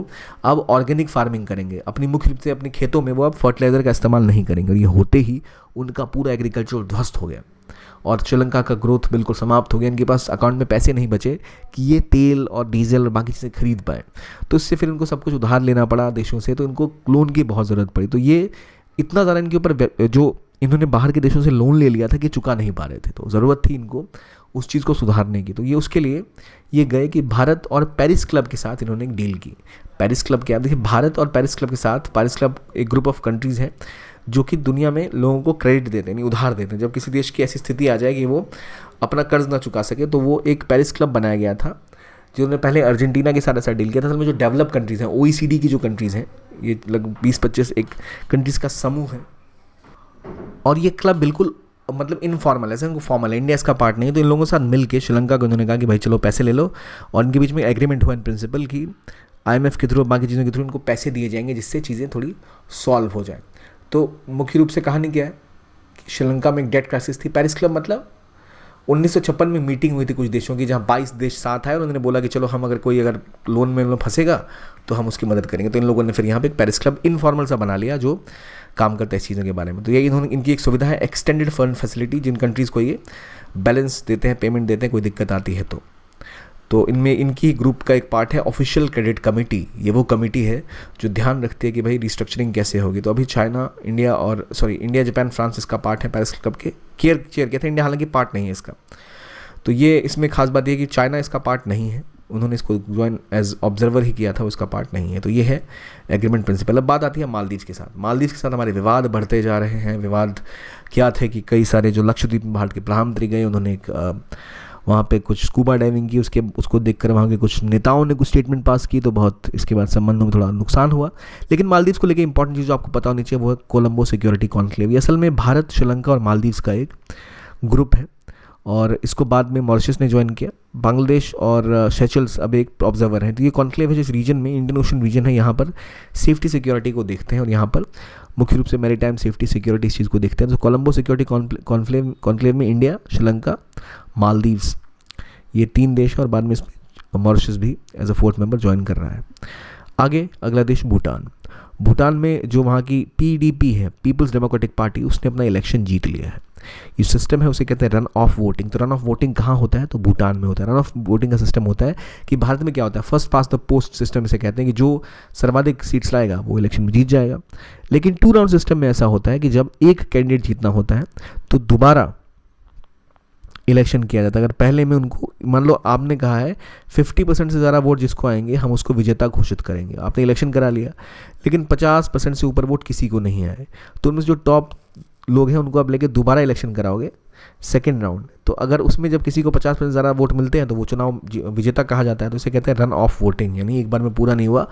अब ऑर्गेनिक फार्मिंग करेंगे, अपनी मुख्य रूप से अपने खेतों में वो अब फर्टिलाइज़र का इस्तेमाल नहीं करेंगे। और ये होते ही उनका पूरा एग्रीकल्चर ध्वस्त हो गया और श्रीलंका का ग्रोथ बिल्कुल समाप्त हो गया। इनके पास अकाउंट में पैसे नहीं बचे कि ये तेल और डीजल और बाकी चीज़ें खरीद पाए। तो इससे फिर इनको सब कुछ उधार लेना पड़ा देशों से, तो इनको लोन की बहुत ज़रूरत पड़ी। तो ये इतना ज़्यादा इनके ऊपर जो इन्होंने बाहर के देशों से लोन ले लिया था कि चुका नहीं पा रहे थे, तो ज़रूरत थी इनको उस चीज़ को सुधारने की। तो ये उसके लिए ये गए कि भारत और पेरिस क्लब के साथ इन्होंने एक डील की। पेरिस क्लब क्या? देखिए भारत और पेरिस क्लब के साथ, पेरिस क्लब एक ग्रुप ऑफ कंट्रीज़ है जो कि दुनिया में लोगों को क्रेडिट देते हैं, उधार देते हैं। जब किसी देश की ऐसी स्थिति आ जाए कि वो अपना कर्ज ना चुका सके तो वो एक पेरिस क्लब बनाया गया था, जिन्होंने पहले अर्जेंटीना के साथ ऐसा डील किया था। असल में जो डेवलप कंट्रीज़ हैं, OECD की जो कंट्रीज़ हैं, ये लगभग 20-25 एक कंट्रीज़ का समूह है। और ये क्लब बिल्कुल मतलब इनफॉर्मल है, ऐसा फॉर्मल है, इंडिया इसका पार्ट नहीं है। तो इन लोगों के साथ मिल के श्रीलंका को उन्होंने कहा कि भाई चलो पैसे ले लो, और इनके बीच में एग्रीमेंट हुआ इन प्रिंसिपल की IMF के थ्रू, बाकी चीज़ों के थ्रू इनको पैसे दिए जाएंगे जिससे चीज़ें थोड़ी सॉल्व हो जाए। तो मुख्य रूप से कहानी क्या है कि श्रीलंका में एक डेट क्राइसिस थी। पेरिस क्लब मतलब 1956 में मीटिंग हुई थी कुछ देशों की, जहाँ 22 देश साथ आए और उन्होंने बोला कि चलो हम अगर लोन में फंसेगा तो हम उसकी मदद करेंगे। तो इन लोगों ने फिर यहाँ पे एक पेरिस क्लब इनफॉर्मल सा बना लिया जो काम करता है इस चीज़ों के बारे में। तो ये इनकी एक सुविधा है, एक्सटेंडेड फंड फैसिलिटी, जिन कंट्रीज़ को ये बैलेंस देते हैं, पेमेंट देते हैं कोई दिक्कत आती है। तो इनमें इनकी ग्रुप का एक पार्ट है ऑफिशियल क्रेडिट कमेटी। ये वो कमेटी है जो ध्यान रखती है कि भाई रिस्ट्रक्चरिंग कैसे होगी। तो अभी इंडिया जापान फ्रांस इसका पार्ट है पेरिस क्लब के, चेयर किया था इंडिया, हालांकि पार्ट नहीं है इसका। तो ये इसमें खास बात ये कि चाइना इसका पार्ट नहीं है, उन्होंने इसको ज्वाइन एज ऑब्जर्वर ही किया था, उसका पार्ट नहीं है। तो ये है एग्रीमेंट प्रिंसिपल। अब बात आती है मालदीव के साथ। मालदीव के साथ हमारे विवाद बढ़ते जा रहे हैं। विवाद क्या थे कि कई सारे जो लक्षद्वीप में भारत के प्रधानमंत्री गए, उन्होंने एक वहाँ पे कुछ स्कूबा डाइविंग की, उसको देखकर वहाँ के कुछ नेताओं ने कुछ स्टेटमेंट पास की, तो बहुत इसके बाद संबंधों में थोड़ा नुकसान हुआ। लेकिन मालदीव को लेकर इंपॉर्टेंट चीज़ जो आपको पता होनी चाहिए वो है कोलंबो सिक्योरिटी कॉन्क्लेव। ये असल में भारत, श्रीलंका और मालदीव का एक ग्रुप है और इसको बाद में मॉरिशस ने ज्वाइन किया। बांग्लादेश और सेशल्स अब एक ऑब्जर्वर हैं। तो ये कॉन्क्लेव है जिस रीजन में, इंडियन ओशन रीजन है, यहाँ पर सेफ्टी सिक्योरिटी को देखते हैं और यहाँ पर मुख्य रूप से मैरीटाइम सेफ्टी सिक्योरिटी इस चीज़ को देखते हैं। तो कोलंबो सिक्योरिटी कॉन्क्लेव में इंडिया, श्रीलंका, मालदीव्स, ये 3 देश हैं और बाद में इसमें मॉरिशस भी as a 4th member join कर रहा है। आगे अगला देश भूटान। भूटान में जो वहाँ की PDP है, पीपल्स डेमोक्रेटिक पार्टी, उसने अपना इलेक्शन जीत लिया है। ये सिस्टम है, उसे कहते हैं रन ऑफ वोटिंग। तो रन ऑफ वोटिंग कहाँ होता है? तो भूटान में होता है। रन ऑफ वोटिंग का सिस्टम होता है कि भारत में क्या होता है, first pass the post system इसे कहते हैं कि जो सर्वाधिक सीट्स लाएगा वो इलेक्शन में जीत जाएगा। लेकिन 2 राउंड सिस्टम में ऐसा होता है कि जब एक कैंडिडेट जीतना होता है तो दोबारा इलेक्शन किया जाता है। अगर पहले में उनको, मान लो आपने कहा है 50% से ज़्यादा वोट जिसको आएंगे हम उसको विजेता घोषित करेंगे, आपने इलेक्शन करा लिया, लेकिन 50% से ऊपर वोट किसी को नहीं आए, तो उनमें से जो टॉप लोग हैं उनको आप लेके दोबारा इलेक्शन कराओगे सेकेंड राउंड। तो अगर उसमें जब किसी को 50% ज़्यादा वोट मिलते हैं तो वो चुनाव विजेता कहा जाता है। तो इसे कहते हैं रन ऑफ वोटिंग, यानी एक बार में पूरा नहीं हुआ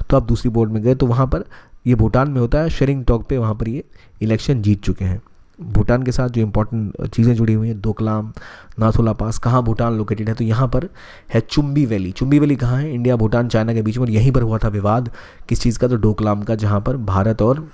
तो आप दूसरी बोर्ड में गए। तो वहाँ पर ये भूटान में होता है, शेरिंग टॉक पे वहाँ पर ये इलेक्शन जीत चुके हैं। भूटान के साथ जो इंपॉर्टेंट चीज़ें जुड़ी हुई हैं, डोकलाम, नाथुला पास, कहाँ भूटान लोकेटेड है, तो यहाँ पर है चुम्बी वैली। चुम्बी वैली कहाँ है? इंडिया, भूटान, चाइना के बीच में। और यहीं पर हुआ था विवाद किस चीज़ का? तो डोकलाम का, जहाँ पर भारत और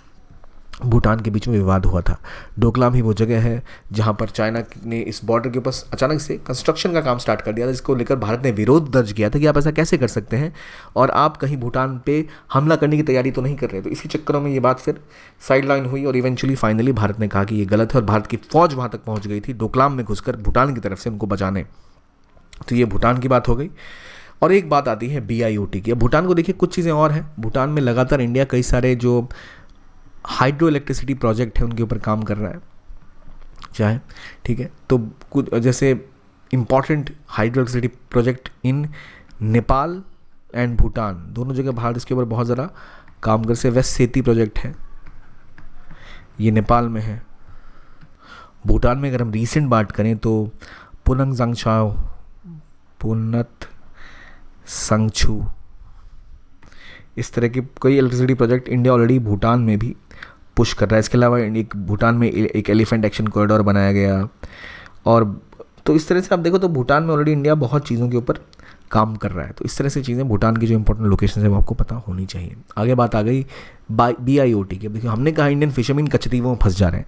भूटान के बीच में विवाद हुआ था। डोकलाम ही वो जगह है जहाँ पर चाइना ने इस बॉर्डर के ऊपर अचानक से कंस्ट्रक्शन का काम स्टार्ट कर दिया था, जिसको लेकर भारत ने विरोध दर्ज किया था कि आप ऐसा कैसे कर सकते हैं और आप कहीं भूटान पे हमला करने की तैयारी तो नहीं कर रहे। तो इसी चक्करों में ये बात फिर साइड लाइन हुई और इवेंचुअली फाइनली भारत ने कहा कि ये गलत है और भारत की फौज वहाँ तक पहुँच गई थी डोकलाम में घुसकर भूटान की तरफ से उनको बचाने। तो ये भूटान की बात हो गई। और एक बात आती है BIOT की। अब भूटान को देखिए, कुछ चीज़ें और हैं। भूटान में लगातार इंडिया कई सारे जो हाइड्रो इलेक्ट्रिसिटी प्रोजेक्ट है उनके ऊपर काम कर रहा है, चाहे ठीक है। तो कुछ जैसे important hydro electricity project in Nepal and Bhutan, दोनों जगह भारत इसके ऊपर बहुत ज़्यादा काम कर से। वेस्ट सेती प्रोजेक्ट है, ये नेपाल में है। भूटान में अगर हम रीसेंट बात करें तो पुनंग सांगछाओ, पुनत संगछू, इस तरह के कई electricity project India already Bhutan में भी पुश कर रहा है। इसके अलावा एक भूटान में एक एलिफेंट एक्शन कॉरिडोर बनाया गया। और तो इस तरह से आप देखो तो भूटान में ऑलरेडी इंडिया बहुत चीज़ों के ऊपर काम कर रहा है। तो इस तरह से चीज़ें, भूटान की जो इंपॉर्टेंट लोकेशन है वो आपको पता होनी चाहिए। आगे बात आ गई BIOT की। देखिए, हमने कहा इंडियन फिशरमैन कचरीवों में फंस जा रहे हैं,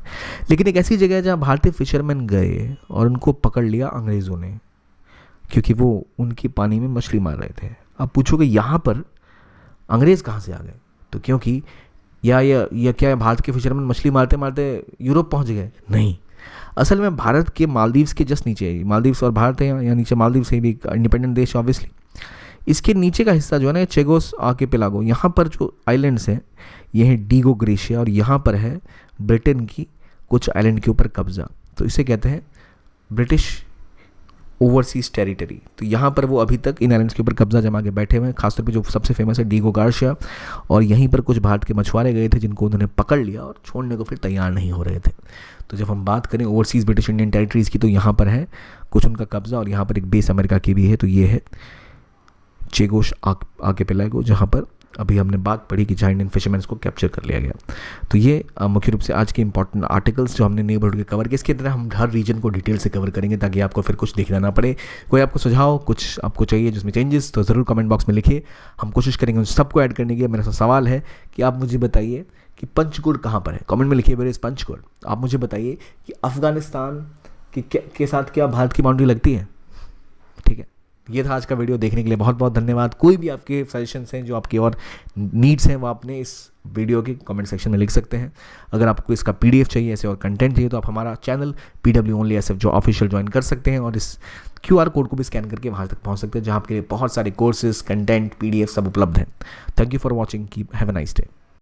लेकिन एक ऐसी जगह है जहाँ भारतीय फिशरमैन गए और उनको पकड़ लिया अंग्रेज़ों ने, क्योंकि वो उनकी पानी में मछली मार रहे थे। अब पूछोगे यहाँ पर अंग्रेज़ कहाँ से आ गए? तो क्योंकि या क्या भारत के फिशरमैन मछली मारते मारते यूरोप पहुँच गए? नहीं, असल में भारत के मालदीव्स के जस्ट नीचे है, मालदीव्स और भारत है यहाँ नीचे, मालदीव से भी इंडिपेंडेंट देश ऑब्वियसली। इसके नीचे का हिस्सा जो है ना, चेगोस आर्किपेलागो, यहाँ पर जो आइलैंड्स हैं ये है डीगो ग्रेशिया, और यहाँ पर है ब्रिटेन की कुछ आइलैंड के ऊपर कब्जा। तो इसे कहते हैं ब्रिटिश ओवरसीज टेरिटरी। तो यहाँ पर वो अभी तक इन आइलैंड्स के ऊपर कब्जा जमा के बैठे हुए हैं। खासतौर पे जो सबसे फेमस है डीगो गार्शिया, और यहीं पर कुछ भारत के मछुआरे गए थे जिनको उन्होंने पकड़ लिया और छोड़ने को फिर तैयार नहीं हो रहे थे। तो जब हम बात करें ओवरसीज ब्रिटिश इंडियन टेरिटरीज़ की, तो यहाँ पर है कुछ उनका कब्जा, और यहाँ पर एक बेस अमेरिका की भी है। तो ये है चेगोस आर्किपेलागो, जहाँ पर अभी हमने बात पढ़ी कि जहाँ इंडियन फिशरमैन्स को कैप्चर कर लिया गया। तो ये मुख्य रूप से आज के इंपॉर्टेंट आर्टिकल्स जो हमने नेबरहुड के कवर किए। इसके अंदर हम हर रीजन को डिटेल से कवर करेंगे ताकि आपको फिर कुछ देखना ना पड़े। कोई आपको सुझाव, कुछ आपको चाहिए जिसमें चेंजेस, तो ज़रूर कमेंट बॉक्स में लिखिए, हम कोशिश करेंगे उन सबको ऐड करने की। मेरा सवाल है कि आप मुझे बताइए कि पंचकुड़ कहाँ पर है, कमेंट में लिखिए वेयर इज पंचकुड़। आप मुझे बताइए कि अफगानिस्तान के साथ क्या भारत की बाउंड्री लगती है, ठीक है। ये था आज का वीडियो। देखने के लिए बहुत बहुत धन्यवाद। कोई भी आपके सजेशंस हैं, जो आपकी और नीड्स हैं, वो आपने इस वीडियो के कमेंट सेक्शन में लिख सकते हैं। अगर आपको इसका PDF चाहिए, ऐसे और कंटेंट चाहिए, तो आप हमारा चैनल PW Only SF जो ऑफिशियल ज्वाइन कर सकते हैं और इस QR कोड को भी स्कैन करके वहाँ तक पहुँच सकते हैं, जहाँ आपके लिए बहुत सारे कोर्सेज, कंटेंट, PDF सब उपलब्ध हैं। Thank you for watching. Have a nice day.